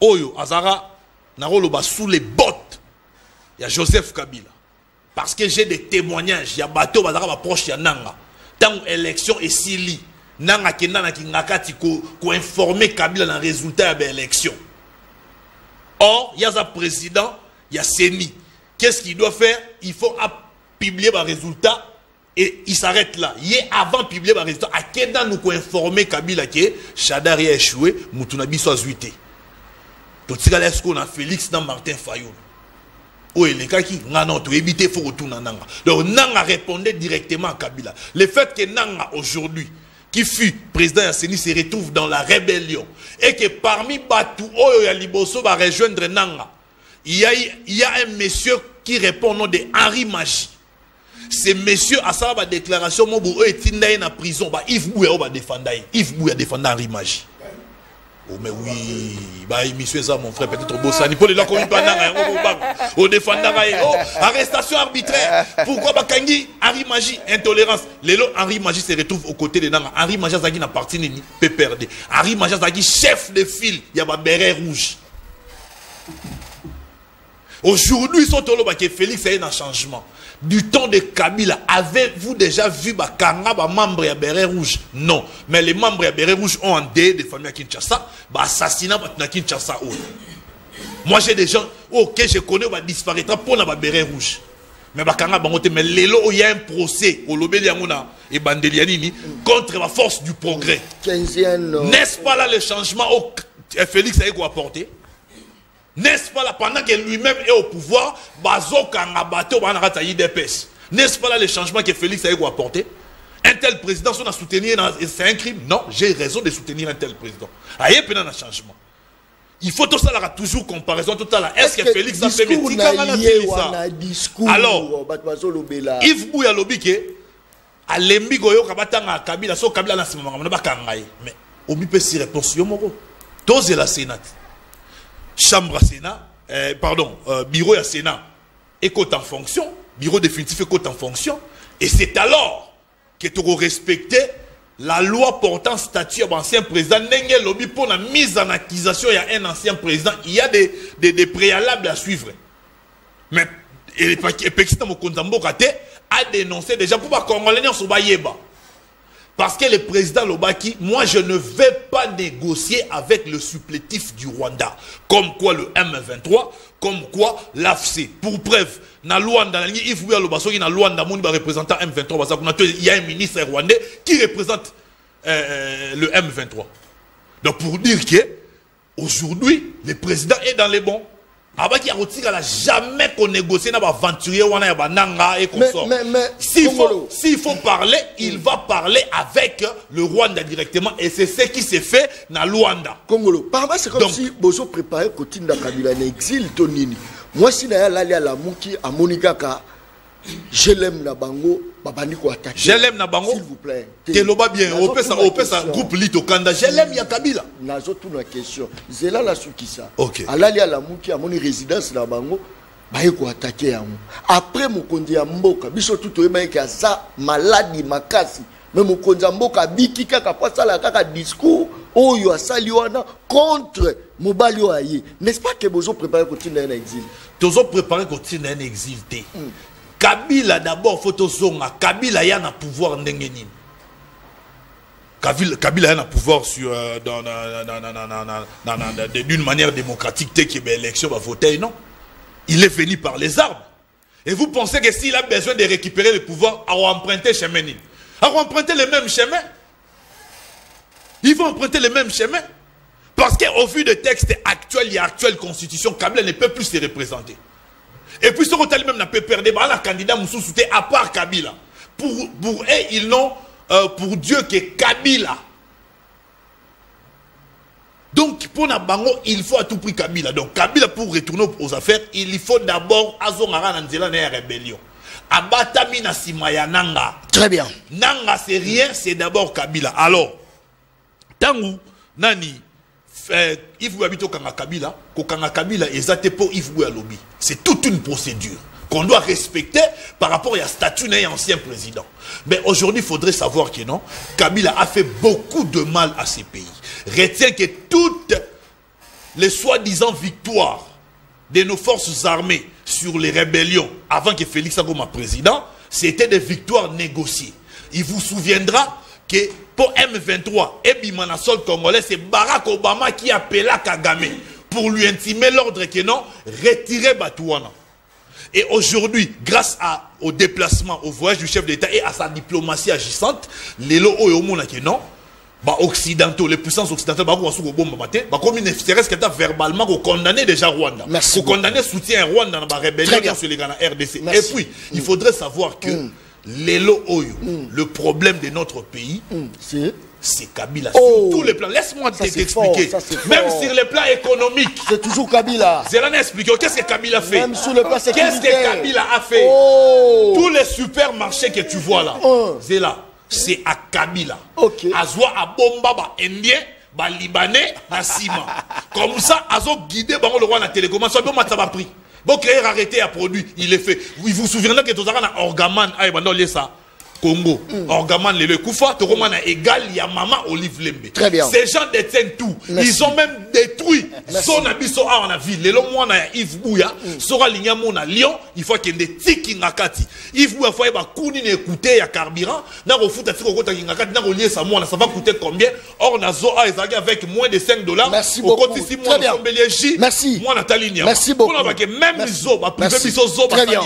Oyo Azara Naroloba sous les bottes. Il y a Joseph Kabila. Parce que j'ai des témoignages, il y a bateau Bazara proche ya Nanga. Tant élection est si li. Nanga Kenana ki ngakati ko informer Kabila dans le résultat de l'élection. Or, il y a un président, il y a Seni. Qu'est-ce qu'il doit faire? Il faut publier le résultat et il s'arrête là. Il est avant de publier le résultat. À Kenda nous informer Kabila que Chadari a échoué, Moutunabi soit zuité. Tout ce qu'on a Félix dans Martin Fayoul. Où est le cas qui n'a pas évité faut retourner Nanga. Donc Nanga répondait directement à Kabila. Le fait que Nanga aujourd'hui, qui fut président Yasseni, se retrouve dans la rébellion et que parmi Batou Oyo Yaliboso va rejoindre Nanga, il y a un monsieur qui répond au nom de Henri Magie. Ce monsieur a sa déclaration Mobo est en prison. Yves Bouya va défendre. Yves Bouya défend Henri Magie. Oh mais oui, monsieur ça mon frère peut-être Bossani pour les là qu'on y au défendant arrestation arbitraire. Pourquoi Bakangi Henri Magie intolérance. Lelo Henri Magie se retrouve aux côtés de Nanga. Henri Magie Zagi n'a parti ni PPRD. Henri Magie Zagi chef de file, il y a un béret rouge. Aujourd'hui, son tolo que Félix a eu un changement. Du temps de Kabila, avez-vous déjà vu Bakanga, membre de Béret Rouge? Non. Mais les membres de Béret Rouge ont un dé de famille à Kinshasa, assassinat à Kinshasa. Moi, j'ai des gens que je connais qui disparaîtra pour la Béret Rouge. Mais Bakanga, mais il y a un procès au Lobeliangona et Bandelianini contre la force du progrès. N'est-ce pas là le changement que Félix a apporté? N'est-ce pas là, pendant que lui-même est au pouvoir, n'est-ce pas là le changement que Félix a apporté? Un tel président, si on a soutenu, c'est un crime? Non, j'ai raison de soutenir un tel président. Il y a un changement. Il faut tout ça là, toujours comparaison. Tout ça est-ce que Félix a fait ça? Alors, Yves Bouya Lobike, à l'embigoyo, Kabila, so Kabila n'a pas mais Obi peut s'y répondre. Dose la Sénat. Chambre à Sénat, bureau à Sénat, écoute en fonction, bureau définitif écoute en fonction, et c'est alors que tu auras respecté la loi portant statut à l'ancien président. N'engel lobby pour la mise en accusation, il y a un ancien président, il y a des préalables à suivre. Mais, et Pekista Mokonzambo Kate a dénoncé déjà pour pas Congolais sur Bayeba. Parce que le président Lobaki, moi je ne vais pas négocier avec le supplétif du Rwanda. Comme quoi le M23, comme quoi l'AFC. Pour preuve, dans Luanda, il faut dans Luanda, il représentant M23. Il y a un ministre rwandais qui représente le M23. Donc pour dire que aujourd'hui, le président est dans les bons. Avant qu'il y a jamais qu'on négocie dans l'aventurier et qu'on sort. S'il faut parler, il va parler avec le Rwanda directement. Et c'est ce qui s'est fait dans Luanda. Congolo, parfois c'est comme si Bozo préparait Kotinda Kabila en exil, Tonini. Moi, si je suis allé à la Mouki, à Monikaka, je l'aime na bango, babani ko attaquer. Je l'aime na bango. S'il vous plaît. Teloba bien, on peut ça groupe Lito Kanda. Je l'aime ya Kabila. Nazo tout na question. Zela la soukisa. OK. Alali à la Mouki à moni résidence na bango, baye ko attaquer yango. Après mokonzi ya mboka, biso tout oyeba ke ça maladie makasi. Mais mokonzi ya mboka biki kaka kwa sala kaka discours oyo asali wana contre mobali oye. N'est-ce pas que bozo préparer continue un exil? Tozo préparer continue un exil té. Kabila d'abord photo zonga Kabila ya na pouvoir ndengeni. Kabila ya na pouvoir sur d'une manière démocratique té que l'élection va voter non. Il est venu par les armes. Et vous pensez que s'il a besoin de récupérer le pouvoir, il va emprunter le chemin. Il va emprunter le même chemin. Ils vont emprunter le même chemin. Parce qu'au vu des textes actuels, il y a actuelle constitution, Kabila ne peut plus se représenter. Et puis, ce qu'on a même peut perdre, un candidat Moussoussouté à part Kabila. Pour eux, ils n'ont pour Dieu que Kabila. Donc, pour Nabango, il faut à tout prix Kabila. Donc, Kabila, pour retourner aux affaires, il faut d'abord Azongara Nanzela na rébellion. Abatami na Simaya Nanga. Très bien. Nanga, c'est rien, c'est d'abord Kabila. Alors, Tangu, Nani, il faut habiter au Kanga Kabila, qu'au Kanga Kabila, exacté pour Yves Lobby. C'est toute une procédure qu'on doit respecter par rapport à statut d'un ancien président. Mais aujourd'hui, il faudrait savoir que non, Kabila a fait beaucoup de mal à ces pays. Retiens que toutes les soi-disant victoires de nos forces armées sur les rébellions avant que Félix soit président, c'était des victoires négociées. Il vous souviendra que pour M23 et Bimanasol congolais, c'est Barack Obama qui appela Kagame pour lui intimer l'ordre que non, retirer Batouana. Et aujourd'hui, grâce au déplacement, au voyage du chef d'État et à sa diplomatie agissante, les lots au monde que non, occidentaux, les puissances occidentales, comme il ne serait-ce que verbalement condamner déjà Rwanda. Merci. Condamner soutien Rwanda dans la rébellion sur les Ghana RDC. Merci. Et puis, il faudrait savoir que les lots le problème de notre pays, c'est Kabila. Sur tous les plans. Laisse-moi t'expliquer. Même sur les plans économiques. C'est toujours Kabila. Zélane explique. Qu'est-ce que Kabila fait? Même sur le plan sécuritaire. Qu'est-ce que Kabila a fait? Tous les supermarchés que tu vois là, Zéla, c'est à Kabila. Ok. Azwa à Bomba, Indien, Libanais, à Sima. Comme ça, Azo guidé le roi na télécommande. Ça va pris. Bon, créer arrêté à produit, il est fait. Vous vous souvenez que tu as un orgaman, ça. Congo, Orgaman le Koufa, Toromana égal, il y a Maman Olive Lembe. Très bien. Ces gens détiennent tout. Merci. Ils ont même détruit son abisso en la ville. Les longs mois, Yves Bouya, sera lignamon à Lyon, il faut qu'il y ait des tiki nakati. Yves Bouya, il faut qu'il y ait écouté à carburant, n'a pas foutu à tiko kota nakati, n'a pas lié ça, ça va coûter combien? Or, Nazo a avec moins de $5. Merci beaucoup. Très bien. Merci. Moi, Nathalie Niama. Merci beaucoup. Même Zo, très bien.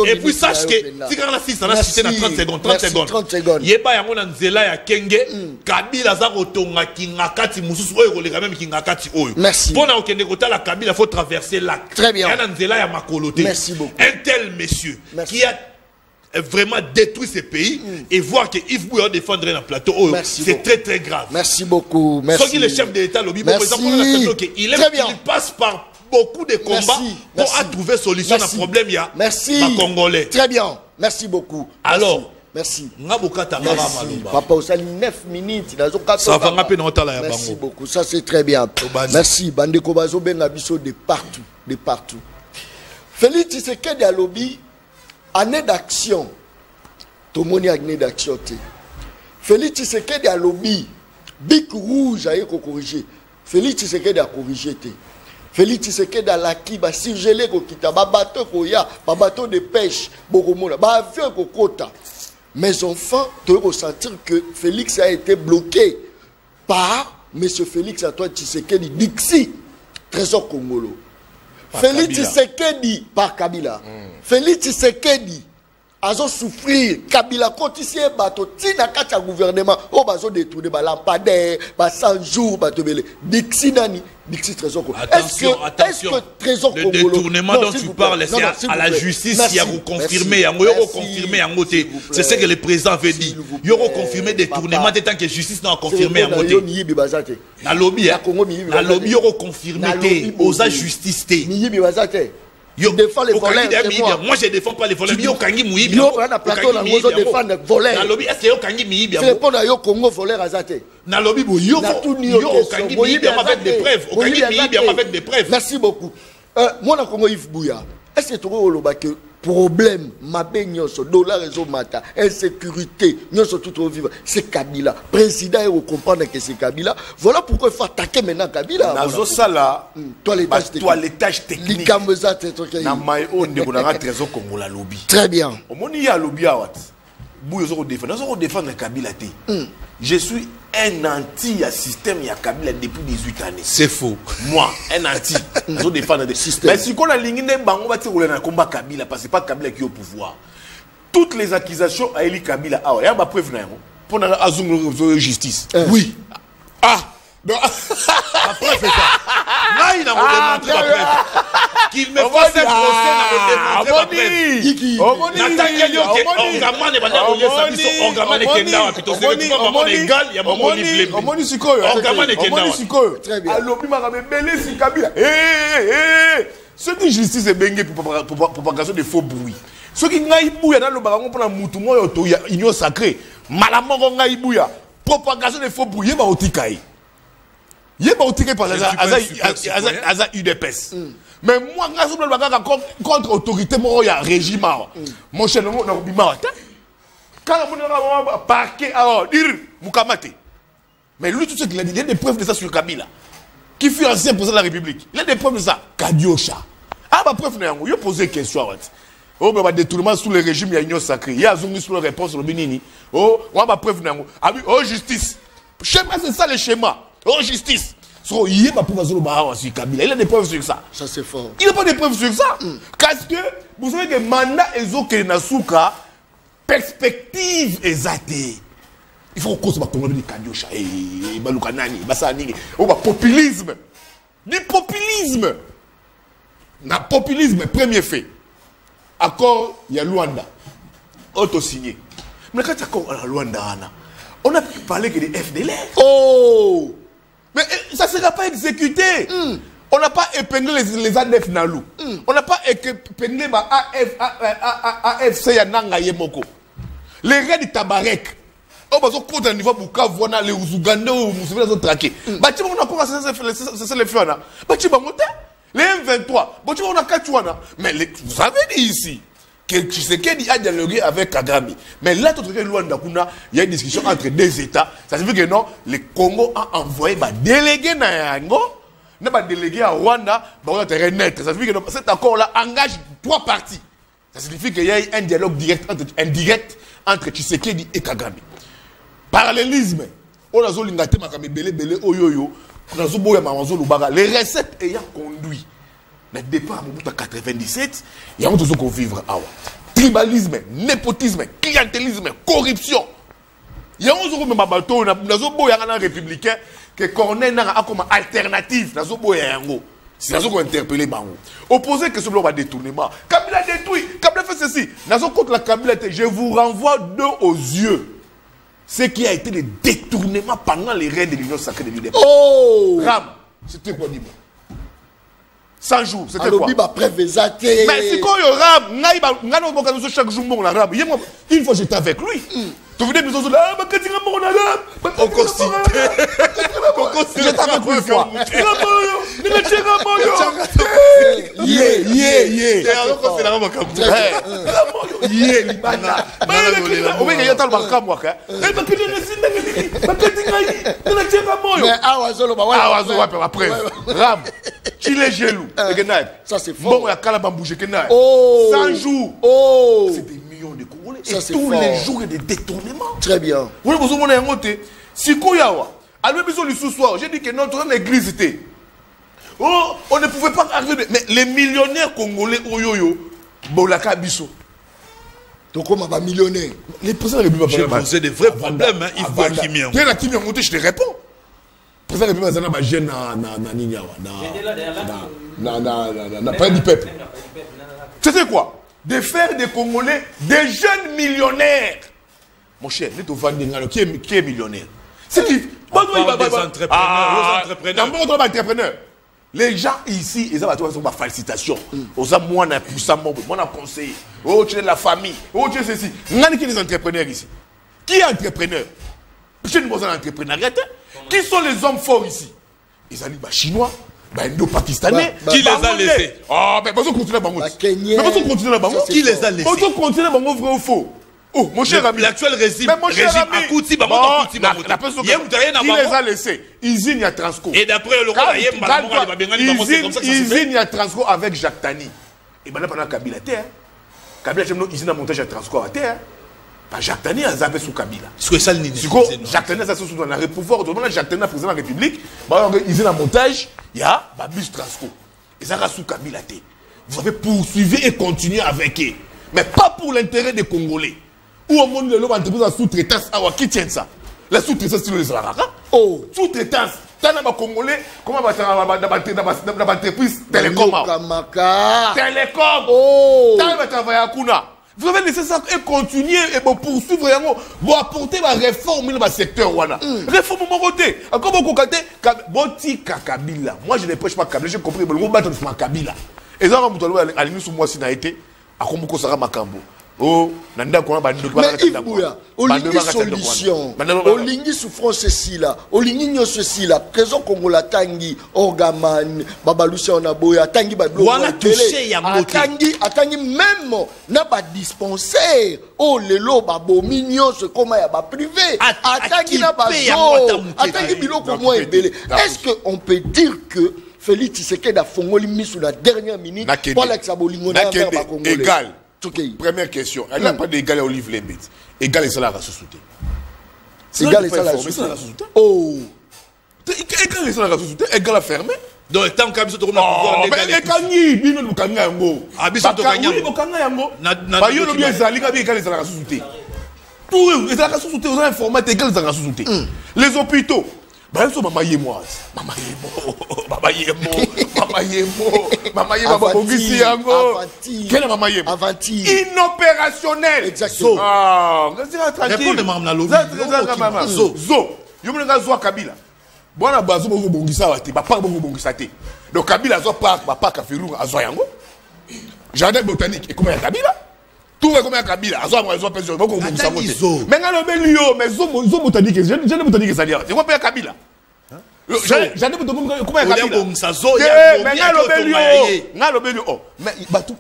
Et puis, sache que, si on a 6, on a cité dans 30 secondes. 30 secondes. Yeba yango na nzela ya kenge Kabila za kotonga kingakati mususu oyo kolega même kingakati oyo. Merci. Pona okende kotala Kabila faut traverser lac. Très bien. Na nzela ya makoloté. Merci beaucoup. Un tel monsieur qui a vraiment détruit ce pays et voir que Yves Bouya défendre dans le plateau c'est très très grave. Merci beaucoup. Merci. Soit qu'il est chef de l'État lobby par exemple il passe par beaucoup de combats pour trouver solution à problème il y a Congolais. Très bien. Merci beaucoup. Alors merci. Papa, au 9 minutes. Ça va rappeler dans la merci beaucoup. Ça, c'est très bien. Merci. Bande Kobazo Bengabiso de partout. De partout. Félix Tshisekedi à lobby, année d'action. Tout le monde a année d'action. Félix Tshisekedi à lobby, Bic Rouge a corrigé. Félix Tshisekedi a corrigé. Félix Tshisekedi a l'acquis, ba surgelé ko kita, ba bateau ko ya, ba bateau de pêche, bokomona, ba avion ko kota. Mes enfants, tu dois ressentir que Félix a été bloqué par M. Félix Antoine Tshisekedi, Dixi, Trésor Congolo. Félix Tshisekedi par Kabila. Félix Tshisekedi a souffrir. Kabila continue bateau, tina kacha gouvernement, oh bazo détourné, ba lampadaire, ba 100 jours, ba tebele. Dixi nani, Dixi Trésor Congolo. Attention, attention. Est-ce que Trésor Congolo, le détournement dont tu parles, c'est à la justice, il y a confirmé, c'est ce que le président avait dit. Il y aura confirmé détournement tant que justice n'a confirmé à côté. La lobby, la lobby aura confirmé aux justice. Je défends les voleurs. Moi, je ne défends pas les voleurs. Yo kangi muibi. Yo na plateau na ngozo défendre les voleurs. Na lobby est-ce yo kangi muibi. C'est répondre à yo Congo voleur azate. Na lobby bo yo kangi muibi avec des preuves. Kangi muibi avec des preuves. Merci beaucoup. Moi na Congo Yves Bouya. Est-ce que tu vois le bac problème mabe nyonso dollar réseau mata insécurité nyonso tout au vivre c'est Kabila président et comprendre que c'est Kabila voilà pourquoi il faut attaquer maintenant Kabila nazo sala toilettage technique na mai on de bonanga trésor Congo la lobby très bien omoni ya lobby awat bouyo zo défendre Kabila té je suis un anti à système il y a Kabila depuis 18 années. C'est faux. Moi, un anti. Nous défendons des systèmes. Mais si on a ligné des bancs, on va tirer le combat Kabila parce que c'est pas Kabila qui est au pouvoir. Toutes les accusations à Eli Kabila, il y a ma preuve pour la justice. Oui. Ah. La preuve est ça. Là, il a démontré la preuve. Qu'il me fasse un procès, il a démontré la preuve. Nathan Yoke, Orgaman est banal, Orgaman est Kendawa. Plutôt, c'est le pouvoir maman égal, il y a maman libre. Orgaman est Kendawa. Très bien. Alors, il m'a rebellé sur Kabila. Ce qui justice est bengue pour propagation de faux bruits. Ce qui n'a pas dans le baron pour la moutou, il y a union sacrée. Malamon n'a pas propagation de faux bruits, il y a pas otikaï. Il y a pas otikaï par Aza UDPS. Mais moi, contre autorité, moi, il y a régime. Mon cher, quand on a parqué, alors, dire Moukamate. Mais lui, tout ce qu'il a dit, il y a des preuves de ça sur Kabila, qui fut ancien président de la République. Il y a des preuves de ça. Kadiocha. Ah, ma preuve, il a posé une question. Oh, mais détournement sous le régime, il y a union sacrée. Il y a Zungi sur la réponse au Bénini. Oh, on va preuve. Oh, justice. Schéma, c'est ça le schéma. Oh, justice. Il y a pas de preuve sur Kabila. Il a des preuves sur ça. Ça, c'est fort. Il n'y a pas de preuves sur ça. Parce que, vous savez que le mandat est Nasuka, perspective exatée. Il faut qu'on se batte contre les Kadiocha. Et Baloukanani, Bassani. Oh, populisme. Du populisme. Le populisme, premier fait. Accord, il y a Luanda. Auto-signé. Mais quand il y a accord à Luanda, on a pu parler que des FDLR. Oh! Mais ça ne sera pas exécuté. On n'a pas épinglé les ADF Nalou. On n'a pas épinglé AFC Yananga Yemoko. Les raids du Tabarek. On va se niveau Bukavu, les Ouzugandais, les autres traqués. Bâtiment, on a commencé à faire les feux. Bâtiment, les M23, on a Kachouana. Mais vous avez dit ici que Tshisekedi a dialogué avec Kagame. Mais là, tout le monde, il y a une discussion entre deux États. Ça signifie que non, le Congo a envoyé un délégué à Yango, un délégué à Rwanda, net. Ça signifie que cet accord-là engage trois parties. Ça signifie qu'il y a un dialogue indirect entre Tshisekedi et Kagame. Parallélisme. On a zolingate makame belé oyoyo. Les recettes ayant conduit le départ en 1997, il y a un truc qu'on vivre. Tribalisme, népotisme, clientélisme, corruption. Il y a un truc même bateau, il y a un républicain que Corneille a comme alternative. C'est là qu'on interpellé. Opposé que ce bloc va détournement. Kabila détruit, Kabila fait ceci. Contre la Kabila, je vous renvoie d'eux aux yeux ce qui a été le détournement pendant les raids de l'Union sacrée de l'UDP. Oh! Ram, c'était quoi, dis-moi? 100 jours, c'était quoi? Mais c'est quoi, Ram? Chaque jour, mon Ram. Une fois, j'étais avec lui. Tu venais de me dire, ah, mais qu'est-ce que mon Ram? On constitue. J'étais avec lui une fois. Ram, tu es jaloux. Ça c'est fort. Bon, il y a Kalabam bouger. 100 jours. Oh! C'est des millions de Congolais. Ça, et tous les jours, il y a des détournements. Très bien. Vous voyez, vous avez un côté. Si Koyawa, à l'émission du sous-soir, j'ai dit que notre église était. Oh, on ne pouvait pas arriver. Mais les millionnaires congolais, Oyoyo, Bolaka Bisso. Donc, on va millionnaire. Les présidents de la République, j'ai posé des vrais problèmes. Il faut à Kimia. Tu es la Kimia montée, je te réponds. Le président de la République, c'est un pas du peuple. C'était quoi? De faire des Congolais des jeunes millionnaires. Mon cher, qui est millionnaire? C'est qui? Des entrepreneurs. Les gens ici, ils ont ma félicitation. Ils ont moi, un conseiller. Oh, tu es de la famille. Oh, tu es ceci. Qui est des entrepreneurs ici? Qui est entrepreneur? Je ne sais pas entrepreneur. Qui sont les hommes forts ici? Ils ont dit chinois, indo-pakistanais. Qui les a laissés? Ah, mais ils ont continué à Qui les a laissés? Ils ont continué à vrai ou faux? Oh, mon cher ami. L'actuel régime Akouti, qui les a laissés? Usine à Transco. Et d'après le roi, Usine à Transco avec Jacques Tani. Et maintenant, pendant Kabila Terre. Kabila a usine à montage à Transco à terre. Jacques Tani a zappé sous Kabila. C'est ça le nid. Jacques Tani a zappé sous le pouvoir. Jacques Tani a président de la République. Ils ont un montage. Il y a bus Trasco. Ils ont sous Kabila. Vous avez poursuivi et continué avec eux. Mais pas pour l'intérêt des Congolais. Où au monde de l'homme entreprise en sous-traitance. Qui tient ça? La sous-traitance, c'est le Zaraka. Oh, sous-traitance. T'as un Congolais. Comment va dans l'entreprise Télécom? Télécom. Oh. T'as un travail à Kuna. Vous avez laissé ça et continuer et poursuivre, vous apporter la réforme dans le secteur. Réforme mon côté. Encore beaucoup côté, Boti Kabila. Moi je ne prêche pas Kabila, j'ai compris, mais le battre sur Kabila. Et ça, à l'ennemi sur moi, si n'a été, à Komoko Sara Makambo. Oh, Nanda Kouan Bandou. Mais il bouilla. Olingi solution. Olingi souffrance ceci là. Olingi nyo ceci là. Présent Congola Tangi, Orgaman, Babalusia Onaboya, Tangi Bablo. Atangi même n'a pas dispensaire. Oh, les lots babo mignon, ce comment y'a pas privé. Atangi n'a pas zo. Atangi biloko moins belé. Est-ce qu'on peut dire que Félix Tshisekedi a fongoli mis sous la dernière minute pour l'exabolingo na Congolais? Égal. Première question. Elle n'a pas d'égal à Olive Lembet. Égal et salaire à sous-souter. Égal et salaire à sous-souter. Oh. Égal et salaire à sous-souter. Égal à fermer. Donc, tant que vous avez pouvoir d'égal. Mais Kanye, il nous a yango. Ah, biso to Kanye. Oui, Kanye yango. Ba yo le bien zali ka égal et salaire à sous-souter. Tout les salaire à sous-souter, vous avez un format égal et salaire à sous-souter. Les hôpitaux. Bah, so Mama Yemo. Bongisi yango. Quelle est Mama Yemo? Inopérationnel. Exactement. Ah, tranquille. Zo. Yo me nga zo Kabila. Bona bazo bongo bongisa wate, ba pa bongo bongisa te. Donc Kabila zo park, ba park Kafiru azo yango. Jardin botanique et comment ya Kabila? Tout va comme un Kabila, azo azo pèse bongo bongisa moté. Mais nga lobe liyo, mais zo botanique, jardin botanique ça dire. Tu vois pas Kabila? J'allais vous demander comment il y a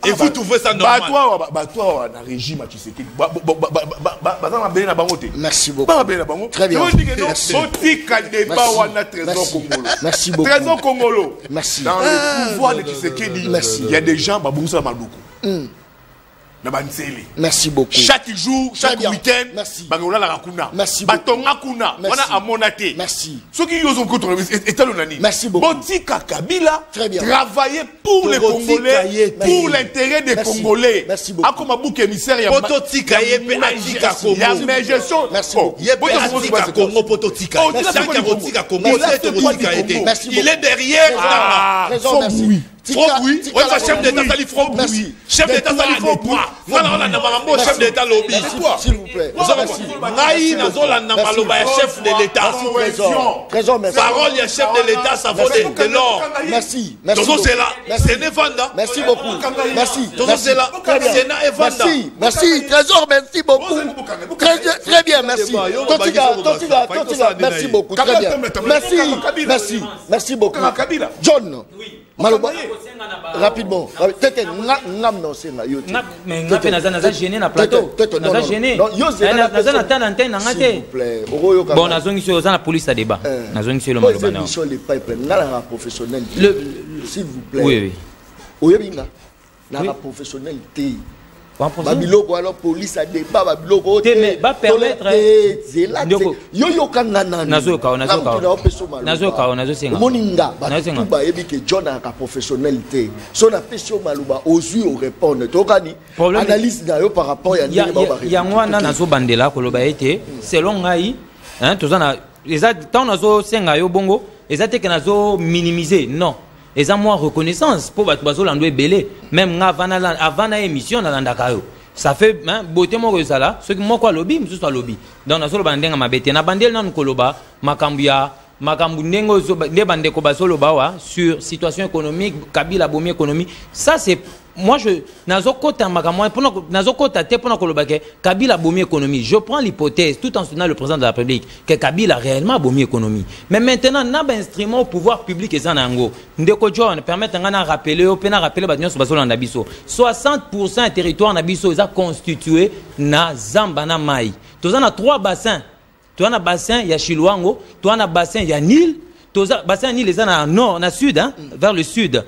et vous trouvez ça normal? Merci beaucoup. Très bien. Merci beaucoup. Trésor Congolo. Merci. Dans le pouvoir de Tshisekedi, il y a des gens qui sont malheureux. Merci beaucoup. Chaque jour, chaque week-end, merci. Merci beaucoup. Merci. Ceux qui osent contre le merci beaucoup. Botika Kabila, travailler pour les Congolais, pour l'intérêt des Congolais. Merci beaucoup. Akoma Bouk émissaire, il y a Botika il y a mes gestions. Merci beaucoup. Il est derrière. Oui, chef d'État Sali Franck, oui. Chef d'État Sali Franck, oui. Chef d'État lobby. S'il vous plaît. Chef de l'État. Trésor, merci. Parole, il y a chef de l'État, ça vaut de l'or. Merci. Merci beaucoup. Merci. Merci. Trésor, merci beaucoup. Très bien, merci. Totiga, merci beaucoup. Très bien. Merci beaucoup. John. Maloba rapidement peut-être ngam non c'est na yote mais ngapé naza gêné na plateau naza gêné naza na tana antenne na ngate bon nazongi sur na police à débat nazongi sur le maloba na sur les pipelines ngala professionnel s'il vous plaît oui oyebinga na professionnalité babiloko alors police a débat babiloko mais va permettre yo kangana nazo senga moninga ba yebi ke John a professionnalité so na pesio maluba ozu o répondre tokani analyse na yo par rapport ya ndenge ba ya ngwana nazo bandela ko loba été selon ngai tozana tant nazo senga yo bongo ezate ke nazo minimiser non. Et ça, moi, reconnaissance pour bateau l'endroit belé. Même avant l'émission, ça fait beauté moi ça là. Ce qui moi quoi lobby, je suis lobby. Donc na solo bandenga mabete na bandel nan koloba makambuya makambu ndengo de bande ko basolo bawa sur situation économique, Kabila bomi économie. Ça c'est moi je nazo kota makamwa pour nazo kota te pour koloba ke Kabila bomi économie. Je prends l'hypothèse tout en soutenant le président de la République que Kabila réellement bomi économie. Mais maintenant n'a pas instrument au pouvoir public et ça nango. Ndeko John permettre ngana rappeler au pena rappeler ba nyonso basolo na biso. 60% territoire na biso est constitué na Zamba na Mai. Tozana 3 bassins. Tu as un bassin, il y a Chilwango, tu as un bassin, il y a Nil, tu as un bassin Nil, les en nord, en sud, vers le sud.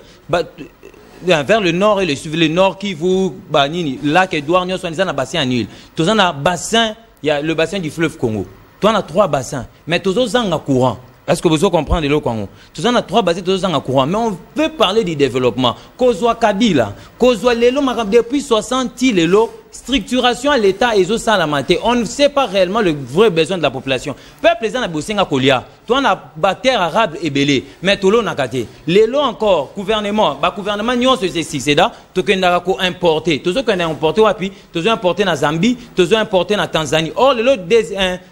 vers le nord et le sud, le nord qui vous banini, lac Edouard, nous sommes dans bassin en île. Tous on a bassin, il y a le bassin du fleuve Congo. Toi on a 3 bassins, mais tous on a courant. Est-ce que vous comprenez le Congo? Tous on a 3 bassins, tous on a courant. Mais on veut parler du développement. Kozwa Kabila, Kozwa Lelo, depuis 60 Lelo, structuration à l'État et aux salamate. On ne sait pas réellement le vrai besoin de la population. Peuple les gens a bossé à Kolia. Toi on a bataire arabe et belé. Mais tout l'on a gâté. Lelo encore, gouvernement, gouvernement n'y a ce succéda, tout qu'on a importé. Tout ce qu'on a importé puis tout ce importé na Zambie, tout ce importé na Tanzanie. Or le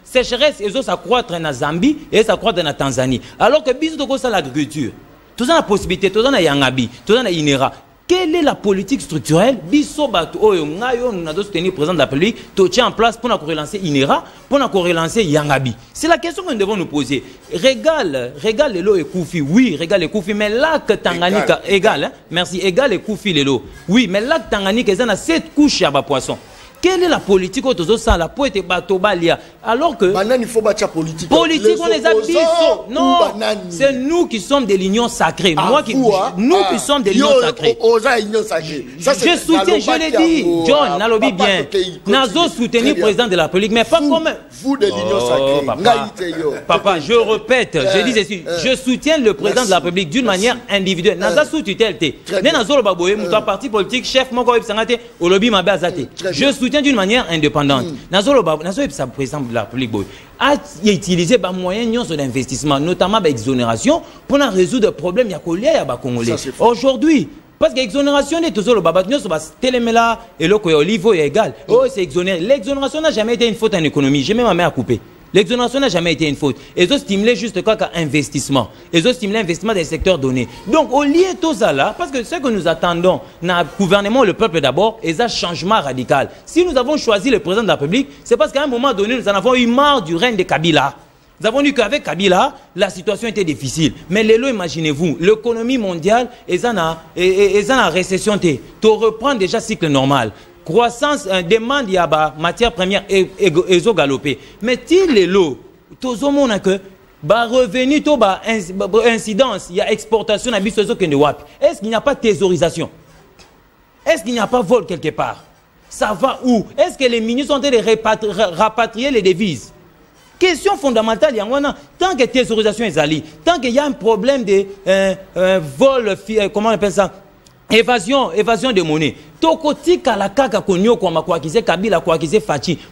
sécheresse et ça croître na Zambie et ça croître na Tanzanie. Alors que bisous de ça l'agriculture. Tout ça la possibilité, tout ça na Yangabi, tout ça na Inera. Quelle est la politique structurelle Bisso Bato Oyo Ngayo, nous avons soutenu le président de la République, tout tient en place pour relancer Inera, pour relancer Yangabi. C'est la question que nous devons nous poser. Régale Lelo et Koufi, oui, Régale et Koufi, mais là que Tanganyika, égal, hein? Merci, égal et Koufi Lelo. Oui, mais là que Tanganyika, ils ont 7 couches à bas poisson. Quelle est la politique autour ça la poète bateau balia alors que banane il faut battre politique on les a dit non c'est nous qui sommes de l'union sacrée moi qui nous qui sommes de l'union sacrée je soutiens je l'ai dit John Nalobi bien Nazo soutenir le président de la République mais pas comme vous de l'union sacrée papa je répète je dis ceci je soutiens le président de la République d'une manière individuelle Naza sous tutelle Nazo Baboye mon parti politique chef mon ko sangate olobi mabe azate je soutiens d'une manière indépendante. Nazolo président de la République a utilisé des moyens d'investissement, notamment l'exonération, pour résoudre des problèmes congolais. Aujourd'hui, parce que l'exonération est toujours le babatnios, téléméla et le niveau est égal. Oh, c'est exonéré. L'exonération n'a jamais été une faute en économie. J'ai même ma mère à couper. L'exonération n'a jamais été une faute. Ils ont stimulé juste quoi qu'un investissement. Ils ont stimulé l'investissement des secteurs donnés. Donc, au lieu de tout ça là, parce que ce que nous attendons, dans le gouvernement, le peuple d'abord, c'est un changement radical. Si nous avons choisi le président de la République, c'est parce qu'à un moment donné, nous en avons eu marre du règne de Kabila. Nous avons dit qu'avec Kabila, la situation était difficile. Mais Lelo, imaginez-vous, l'économie mondiale est en récession. Tu reprends déjà cycle normal. Croissance, demande, il y a matière première et galopé. Mais si les lots, tout le monde a que revenu, incidence, il y a exportation à Bissozo Kendewap. Est-ce qu'il n'y a pas de thésaurisation? Est-ce qu'il n'y a pas de vol quelque part? Ça va où? Est-ce que les ministres ont été de rapatrier les devises? Question fondamentale, tant que thésaurisation est allée, tant qu'il y a un problème de vol, comment on appelle ça? Évasion de monnaie.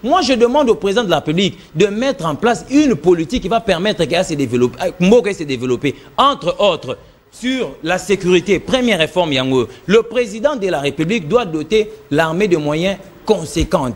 Moi, je demande au président de la République de mettre en place une politique qui va permettre qu'elle se développer. Entre autres, sur la sécurité, première réforme, le président de la République doit doter l'armée de moyens conséquents.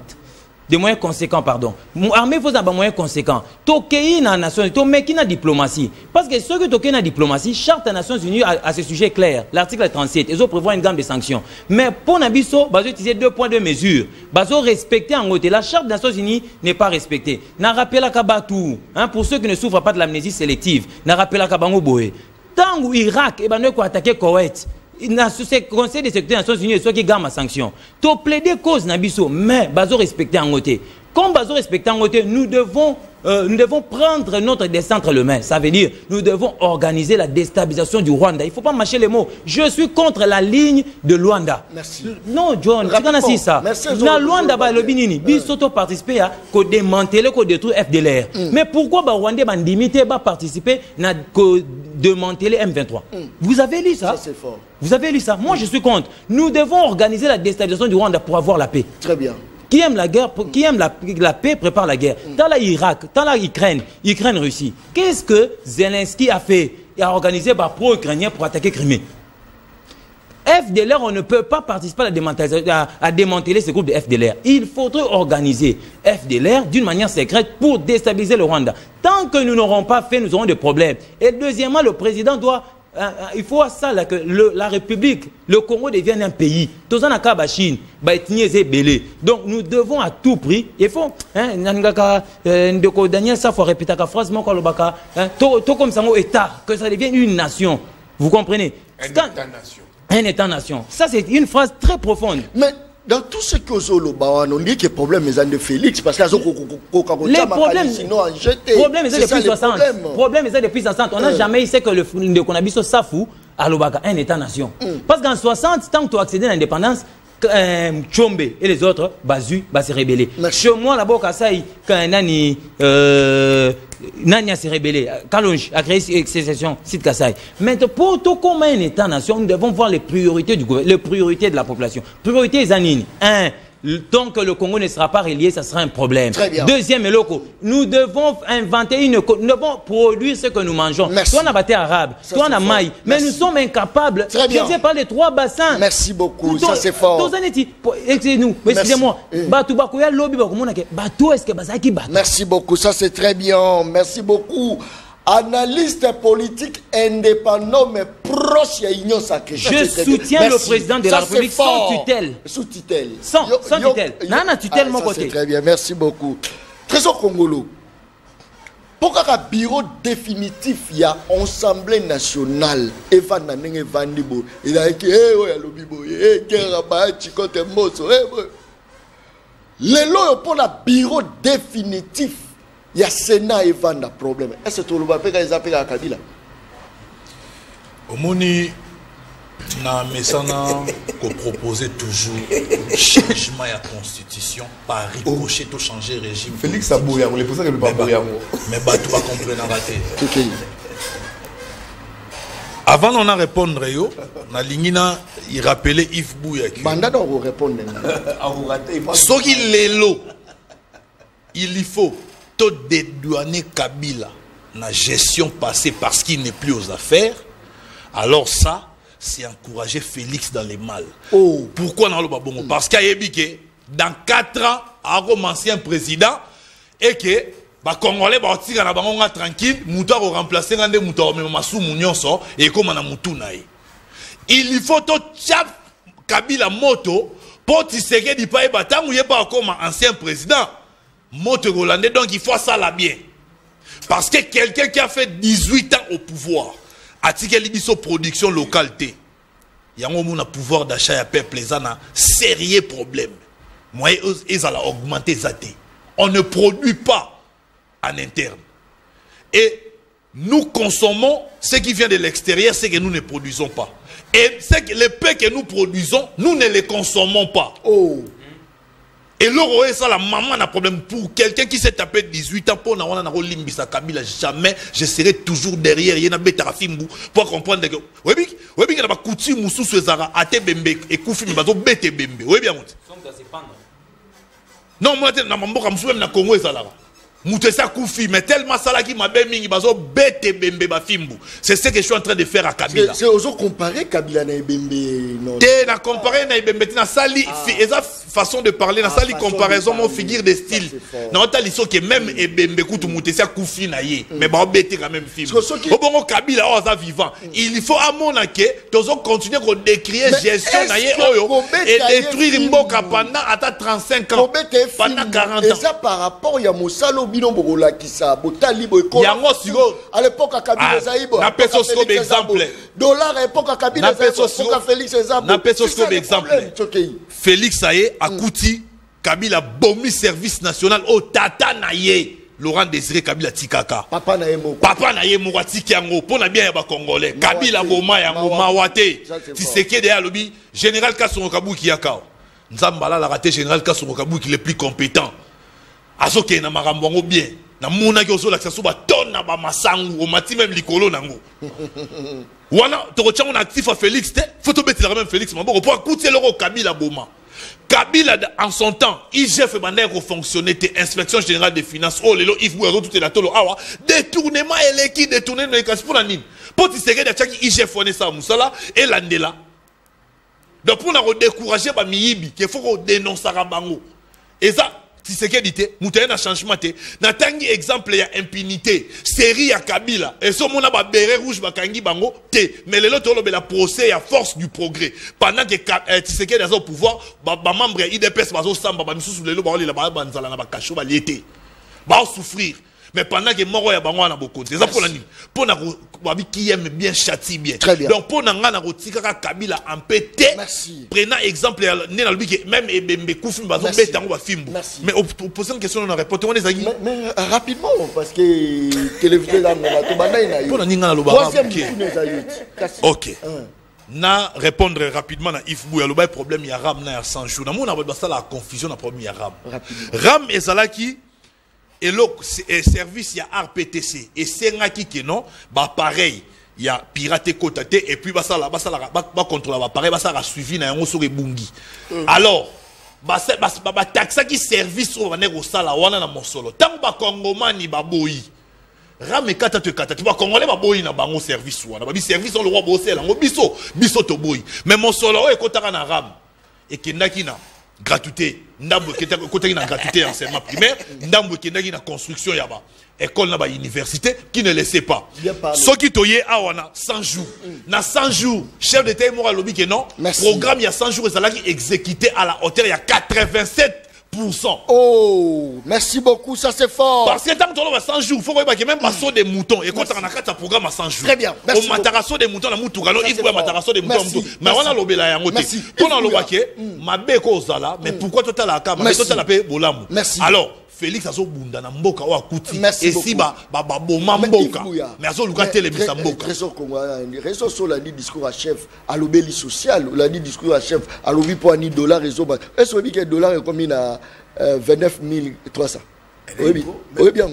Des moyens conséquents, pardon. L'armée faut avoir des moyens conséquents. Tokei na nation, Tomeki na diplomatie. Parce que ce que Tokei na diplomatie, charte des Nations Unies à ce sujet clair. L'article 37, ils ont prévu une gamme de sanctions. Mais pour Nabiso, ils ont utilisé 2 points de mesure. Ils ont respecté en côté. La charte des Nations Unies n'est pas respectée. Na rappel à Kabatou, pour ceux qui ne souffrent pas de l'amnésie sélective. Na rappel à Kabango Boé. Tant où Irak, et ben nous attaqué Koweït. Dans ce conseil de sécurité des Nations Unies, ceux qui gagnent ma sanction. Tu plaider cause Nabiso, mais bazo respecter en côté. Comme bazo respecter en côté, nous devons prendre notre destin entre les mains. Ça veut dire, nous devons organiser la déstabilisation du Rwanda. Il ne faut pas mâcher les mots. Je suis contre la ligne de Luanda. Merci. Non, John, tu connais ça. Dans Luanda, le Binini, Bisoto participer à démanteler, détruire FDLR. Mais pourquoi Rwanda va limiter, va participer à démanteler M23? Vous avez lu ça? Ça, c'est fort. Vous avez lu ça? Moi, je suis contre. Nous devons organiser la déstabilisation du Rwanda pour avoir la paix. Très bien. Qui aime la guerre, qui aime la paix, prépare la guerre. Dans l'Irak, dans Ukraine-Russie, qu'est-ce que Zelensky a fait? Il a organisé pro-ukrainien pour attaquer Crimée. FDLR, on ne peut pas participer à démanteler ce groupe de FDLR. Il faudrait organiser FDLR d'une manière secrète pour déstabiliser le Rwanda. Tant que nous n'aurons pas fait, nous aurons des problèmes. Et deuxièmement, le président doit... il faut ça là, que la République, le Congo devienne un pays. Donc nous devons à tout prix, il faut, Daniel Safo répéter la phrase, tout comme ça, État, que ça devienne une nation. Vous comprenez? Un État-nation. Ça, c'est une phrase très profonde. Mais dans tout ce que on dit que le problème est de Félix, parce que les problèmes, problème est depuis 60. On n'a jamais essayé que le Kondabiso Safou alobaka un État-nation. Parce qu'en 60, tant que tu as accédé à l'indépendance, Tchombe et les autres, Bazu, va se rebeller. Chez moi, là-bas, quand Nani s'est rebellé, Kalonji a créé une sécession, Site Kassai. Maintenant, pour tout comme un État-nation, nous devons voir les priorités du gouvernement, les priorités de la population. Priorité Zanini. Tant que le Congo ne sera pas relié, ça sera un problème. Deuxième, nous devons inventer nous devons produire ce que nous mangeons. Toi, on a battu arabe, toi, on a maï, mais nous sommes incapables de par les 3 bassins. Merci beaucoup, ça c'est fort. Excusez-moi, merci beaucoup, ça c'est très bien. Merci beaucoup. Analyste politique indépendant mais proche à l'Union sacrée. Je soutiens le président de la République sans tutelle. Sous tutelle. Sans tutelle. Non, tutelle mon côté. C'est très bien, merci beaucoup. Trésor Congolo. Pourquoi le bureau définitif, il y a Assemblée nationale, Evan Nanenge Vandibo, il a écrit, pour le bureau définitif, il y a Sénat et Vanda problème. Est-ce que tu as appelé à Kabila? Omoni na mesana ko proposer toujours changement à la constitution par ricochet tout changer régime. Félix Abouya, on les pose que le Babouya. Mais bah tu vas comprendre raté. Avant on a répondre yo, na lingina il rappelait Yves Bouya. Banda on répondre. Ce qu'il est lot, il faut tout dédouaner Kabila la gestion passée parce qu'il n'est plus aux affaires. Alors ça, c'est encourager Félix dans les mal. Pourquoi dans le babongo? Parce qu'il y a dans 4 ans, un ancien président et que les Congolais vont tranquille, Mouta va remplacer Ngande Mouta Massou Mounionso et comme on a Moutunaï. Il faut tout chap Kabila moto pour tisser di paye batang ou pas comme ancien président. Moto hollandais, donc il faut ça là bien. Parce que quelqu'un qui a fait 18 ans au pouvoir, a dit production locale, il y a un pouvoir d'achat à peuple, il y a un sérieux problème. Moi, ils ont augmenté ça. On ne produit pas en interne. Et nous consommons ce qui vient de l'extérieur, ce que nous ne produisons pas. Et les paix que nous produisons, nous ne les consommons pas. Et l'euro est ça, la maman a un problème. Pour quelqu'un qui s'est tapé 18 ans, pour n'a Kabila, jamais je serai toujours derrière. Il y a un bête à Fimbu pour comprendre que. Oui, il y a un coutume ou sous ce zara, à te bembe, et koufi, mais bazo bête bembe. Oui, bien, non, moi, je suis même dans Congo et Zalara. Moutessa Koufi, mais tellement ça là qui m'a bémi, bazo bête bembe bafimbu. C'est ce que je suis en train de faire à Kabila. C'est aussi comparer Kabila na bembe. Non. T'es na comparer na bembe, na sali, eza façon de parler, na sali comparaison, mon figure de style. Na ota liso que même bembe koutou Moutessa Koufi na ye, mais ba bête quand même film. Au bon Kabila oza vivant. Il faut à mon que tozo continuer à décrire gestion na ye oyo et détruire Mboka pendant à 35 ans. Pendant 40 ans. Et ça par rapport ya Moussalo à l'époque à Kabila Zaïbo. Na pesoscope exemple. Dollar à l'époque à Kabila Zaïbo. Félix Zaïbo. Na pesoscope exemple. Félix Aye a Kouti Kabila bomi service national au Tata Naye. Laurent Désiré Kabila Tikaka. Papa Naye Moko. Papa Naye Moko Tikiango. Pour na bien yaba Congolais. Kabila Boma Yango Mawate. Tiseke de Alobi. Général Kassomo Kabou Kiyakao. Nzambala la raté Général Kassomo Kabou qui est le plus compétent. Azoke na marambongo bien na mona ki ozo lakisa so ba tona ba masangu o mati même likolo nango wana to ko tchanga na actif à Félix te photo betela même Félix maboko pour écouter le Kabila Boma Kabila en son temps IGF bandait ko fonctionner te inspection générale des finances oh lelo if vous tout la tolo awa détournement eleki détourner no ekasi pour la nine pour ti seke da tchaki IGF on ça musala et landela donc pour na redécourager ba miyibi qu'il faut dénoncer bango et ça si c'est que dit, Moutaïna changement, Natangi exemple, il y a impunité, série à Kabila, et ce monde a béret rouge, Bakangi Bango, mais les autres, la procès à force du progrès. Pendant que Tshisekedi est au pouvoir, membre IDPS, Bazo Samba, Bamissou, les lois, les Banzala, Bakacho, Baliété, va souffrir. Mais pendant que moro ya bango na bokonzi, ça pour la nuit. Pour na wabi qui aime bien châtie bien. Très bien. Donc pour na ngana rotika Kabila en pété. Merci. Prenant exemple né na lubi même Ebembe Koufi bazon betango ba film. Mais au poser une question on répond on ezaki. Mais rapidement parce que télévision là na to bana ina yo. Pour na ninga na loba. OK. Na répondre rapidement na Yves Bouya loba problème ya ram na ya 100 jours. Na mona ba la confusion na problème ya ram. Ram ezalaki et le service il y a RPTC et c'est ngaki que non bah pareil il y a piraté cotaté et puis bah contrôler bah pareil bah ça a suivi na yango sur ebungi alors bah taxa qui service au vaner au sala wana na mosolo tant ba kongomani ba boyi rame kata tu ba congolais ba boyi na bango service wana ba bi service on le roi bosser la biso to boyi mais mosolo e kotaka na ram et kindaki na gratuité ndambo côté na gratuité enseignement primaire ndambo kendaki na construction yaba école na ba université qui ne laissait pas ce qui toyé awana 100 jours na 100 jours chef d'état et moral lobby que non programme il y a 100 jours et ça là qui exécuté à la hauteur il y a 87%. Oh, merci beaucoup, ça c'est fort. Parce que tant que 100 jours, il faut que même pas des moutons. Et quand on a un programme à 100 jours. Très bien. Au matarasso des moutons, la moutougalo, il faut matarasso des moutons. Mais on a l'obéla à côté. Pour nous le ma beko zala, mais pourquoi toi la cam, mais toi la paix bolam. Merci. Alors, Félix a bunda na mboka wa kuti. Et si ba boma mboka. Mais azo luka télé bisa mboka. Réseau sur la discours à chef, à l'obéli social, la discours à chef, à l'obéli pour $1 réseau. Est-ce que le dollar est combien à 29 300? Oui, oui, bien.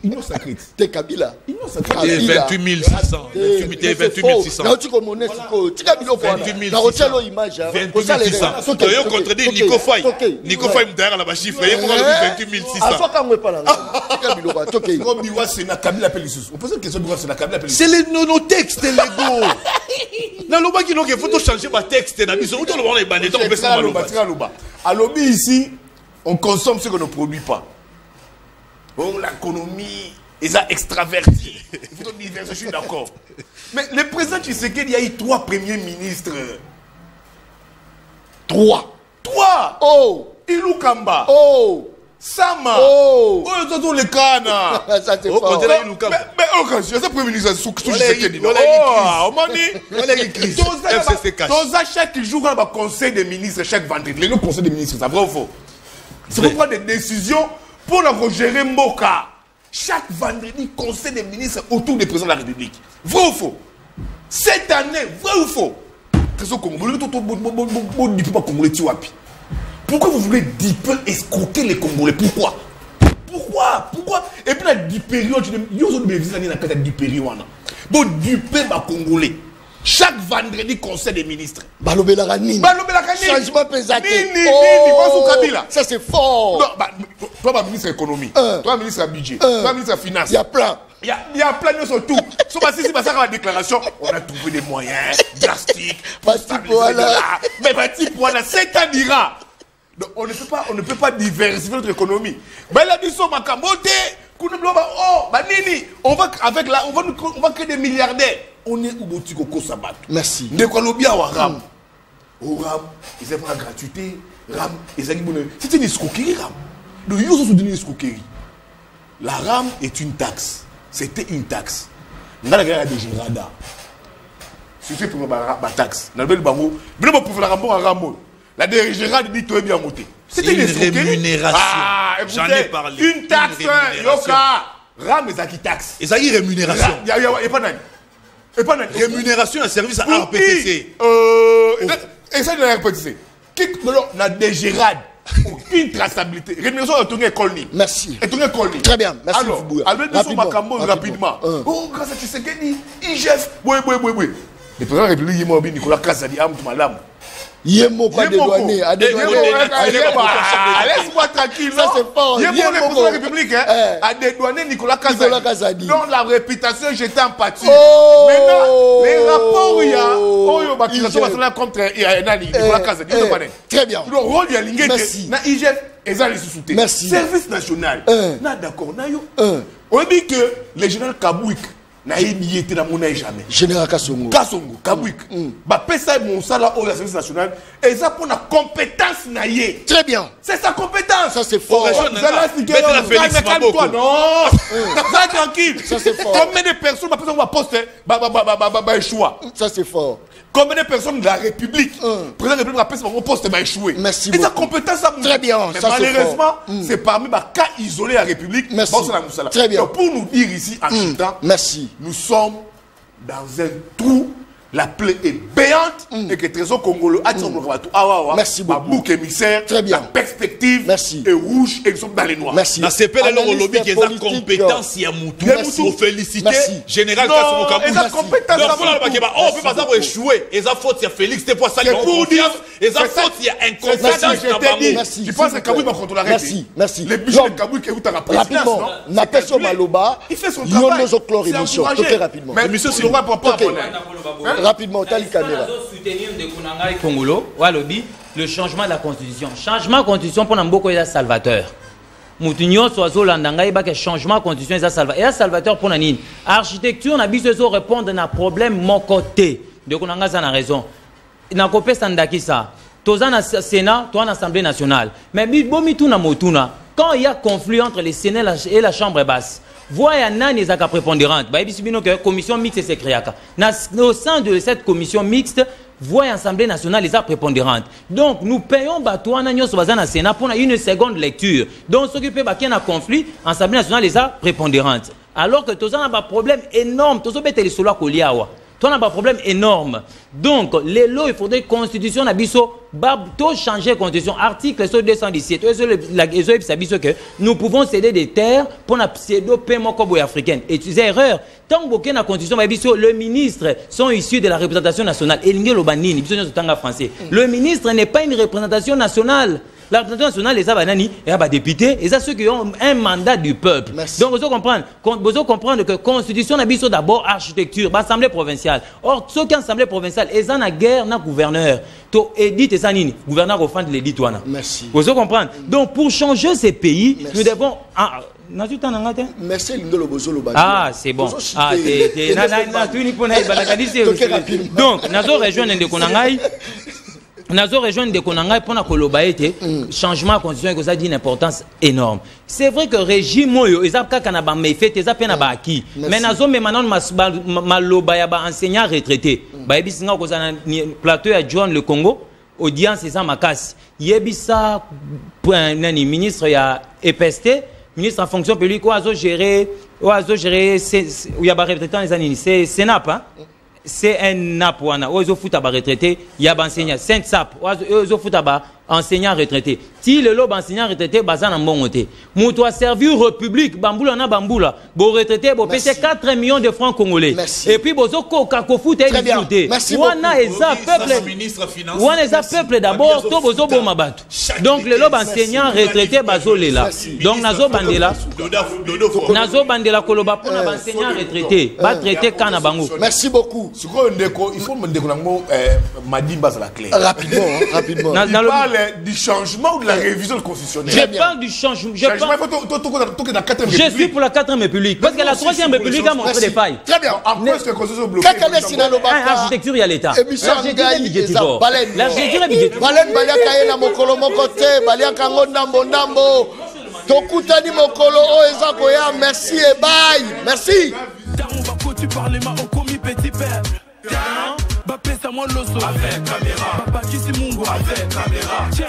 Ils n'ont sacré. T'es Kabila. Ils n'ont sacré. 28 600. 28 600. Là, tu connais ce Kabila. 28 600. 28 600. Tu as contredit Nico Faye. Nico Faye me la chiffre. Il y a 28 600. C'est nos textes légaux. Dans le bas qui il faut changer ma texte. Alors, ici, on consomme ce qu'on ne produit pas. Bon, l'économie, ils ont extraverti. Il faut dire, je suis d'accord. Mais le président Tshisekedi, il y a eu 3 premiers ministres. 3. Oh! Ilou Kamba. Oh! Sama. Oh! Oh, c'est tout le Kana. Ça c'est fort. Mais oh, je sais premier ministre sous Tshisekedi. Oh, on m'a dit. Dans chaque jour, on a un conseil des ministres chaque vendredi. Le conseil des ministres, c'est vrai ou faux? C'est pour prendre des décisions pour gérer Mboka. Chaque vendredi, conseil des ministres autour du président de la République. Vrai ou faux? Cette année, vrai ou faux? Pourquoi vous voulez escroquer les Congolais? Pourquoi? Et puis, la dupériode, il y a des périodes. Bon, duper les Congolais. Chaque vendredi, conseil des ministres. Balobelakanini. Changement pesaté. Ça c'est fort. Non, toi, ministre de l'économie. Toi, ministre du budget. Toi, ministre de la finance. Il y a plein. Il y a plein de surtout. Si ça la déclaration, on a trouvé des moyens drastiques. Mais voilà, c'est un dira. Donc on ne peut pas diversifier notre économie. Mais là, nous sommes à Kambote. On va créer des milliardaires. On est au Botiko Kosabat. Merci. De Colombia au RAM. Au RAM, ils aiment la gratuité. RAM, ils aiment. C'est une escroquerie, RAM. Le Yoso se dit une escroquerie. La RAM est une taxe. C'était une taxe. On a la Dégirada. C'était pour ma taxe. On a le bango. Mais on peut faire la Rambo. La Dégirada dit tout est bien monté. C'était une rémunération. Ah, j'en ai parlé. Une taxe, Yoka. RAM est qui taxe. Et ça y est, rémunération. Et pas rémunération à service à RPTC. Et ça, de RPTC. On a des gérades. Aucune traçabilité. Rémunération est tournée école. Merci. Très bien. Merci. Alors, Albert Bissou Makambo rapidement. Oh, grâce à Tshisekedi, IGF. Oui. Le président de la République, il Nicolas Kazadi, Madame. Yemo pas dédouané. Laisse-moi tranquille. Ça c'est fort. Yemo, le président de la République, a dédouané Nicolas Kazadi. Donc la réputation, j'étais en pâture. Maintenant, les rapports, il y a. Oh, il y a contre Nicolas Kazadi. Très bien. Le rôle de l'IGF, na IGF, ils ont les sous-soutés. Merci. Service national. Na d'accord, na yo. On dit que le général Kabouik, na yebi yete na mona jamais Général Kasongo Kabwik ba pesa mon sala au service national et ça pour la compétence na ye. Très bien. C'est sa compétence. Ça c'est fort. Calme-toi, non. Ça tranquille. Ça c'est fort. Combien de personnes ba personne va poster ba échouer. Ça c'est fort. Combien de personnes de la République président de la République va passer mon poste va échouer. Merci beaucoup. Et sa beaucoup. compétence ça. Très bien. Mais ça malheureusement, c'est parmi les cas isolés à la République. Merci. Bon, très bien. Donc, pour nous dire ici en chutant, merci. Nous sommes dans un trou. La plaie est béante et que Trésor Congolais a dit merci beaucoup. Bouc émissaire, très bien. La perspective merci. Est rouge et nous sommes dans les noirs. Merci. Na CP le lobby qui est en compétence ya Moutou. Faut féliciter général Kasongo Kabou. Et la compétence on peut pas ça échouer. Et ça faute ya Félix, c'était pour ça qu'il pour dire et ça faute ya incompétence na Bamou. Tu penses que Kabou va contrôler la Merci, merci. Les budgets de Kabou qui est où ta présidence. Rapidement, na personne Maloba. Il fait son travail. Très rapidement. Mais monsieur c'est pas rapidement, Tali Caméra. Soutenir de Kunangai Congolo, Walobi, le changement de la constitution. Changement de constitution pour Namboko est salvateur. Moutinho Soazo Landangai ba que changement de constitution est salvateur. Et salvateur pour Nanine. Architecture n'a biso so répondre à un problème mon côté. De Kunanga ça a raison. Na kopé sandaki ça. Toza na Sénat, toi en Assemblée nationale. Mais bomi tuna motuna. Quand il y a conflit entre les Sénats et la Chambre basse. Voyez nani ezaka prépondérante. Ba ebisibino que commission mixte c'est créaka. Au sein de cette commission mixte, voyez Assemblée nationale les a prépondérantes. Donc nous payons batouana nyos bazana Sénat pour une seconde lecture. Donc ce qui peut ba un conflit, Assemblée nationale les a prépondérantes. Alors que tous on a un problème énorme, tous on bête les solo koliawa. Tu as un problème énorme. Donc, les lois, il faudrait constitution nabiso, changer la constitution. Article 217. Que nous pouvons céder des terres pour la pseudo-paiement comme africaine. Et tu sais, erreur. Tant que la constitution, le ministre sont issus de la représentation nationale. Et le ministre n'est pas une représentation nationale. La représentation nationale, les abanani, et les députés, et ceux qui ont un mandat du peuple. Merci. Donc, vous devez comprendre que la constitution n'a pas d'abord architecture, l'assemblée provinciale. Or, ceux qui ont l'assemblée provinciale, ils ont la guerre, na gouverneur. To édite et sanini, gouverneur au fond de l'édite. Merci. Vous devez comprendre. Donc, pour changer ces pays, nous devons. Merci, ah, c'est bon. Ah, donc, nous avons rejoint les Konangai. Nous avons rejoint des Konangai pour le changement de constitution qui a une importance énorme. C'est vrai que le régime, ils ont fait des acquis. Mais nous avons maintenant enseignants retraités. Plateau à John le Congo, audience et ça Makassi. Yebisa, ministre ya EPST, ministre en fonction publique, ou a géré, il y a des retraitants les années, c'est Sénap, hein? C'est un napouana. Ozo futa ba retraité, y a enseignant Saint Sap. Ozo futa ba enseignant retraité. Si le lob enseignant retraité bazan en bon côté. Mouto a servi République bamboula na bamboula. Bo retraité bo pèse 4 millions de francs congolais. Merci. Et puis bozo ko futa et discuter. Wana eza peuple. Wana eza peuple d'abord to bozo bo mabatu. Donc le lob enseignant retraité bazolé là. Donc nazo bandela koloba pour na enseignant retraité. Ba traité kana bango. Merci beaucoup. Il faut me dire Madimba c'est la clé. Rapidement. Il parle du changement ou de la révision constitutionnelle. Je parle du changement. Je suis pour la 4e République. Parce que la 3e République a montré des failles. Très bien. Après, c'est que c'est bloqué. L'architecture, il y a l'État. L'architecture est budgétivore. L'architecture est budgétivore. Balen baliaka ye na mokolo moko te, baliaka ngo ndambo. Tokutani mokolo o eza koya. Merci et bye. Merci. Tu parles ma au commis petit peuple. Bapé ça moi l'osso avec caméra. Papa qui si mungo avec caméra. Tiens.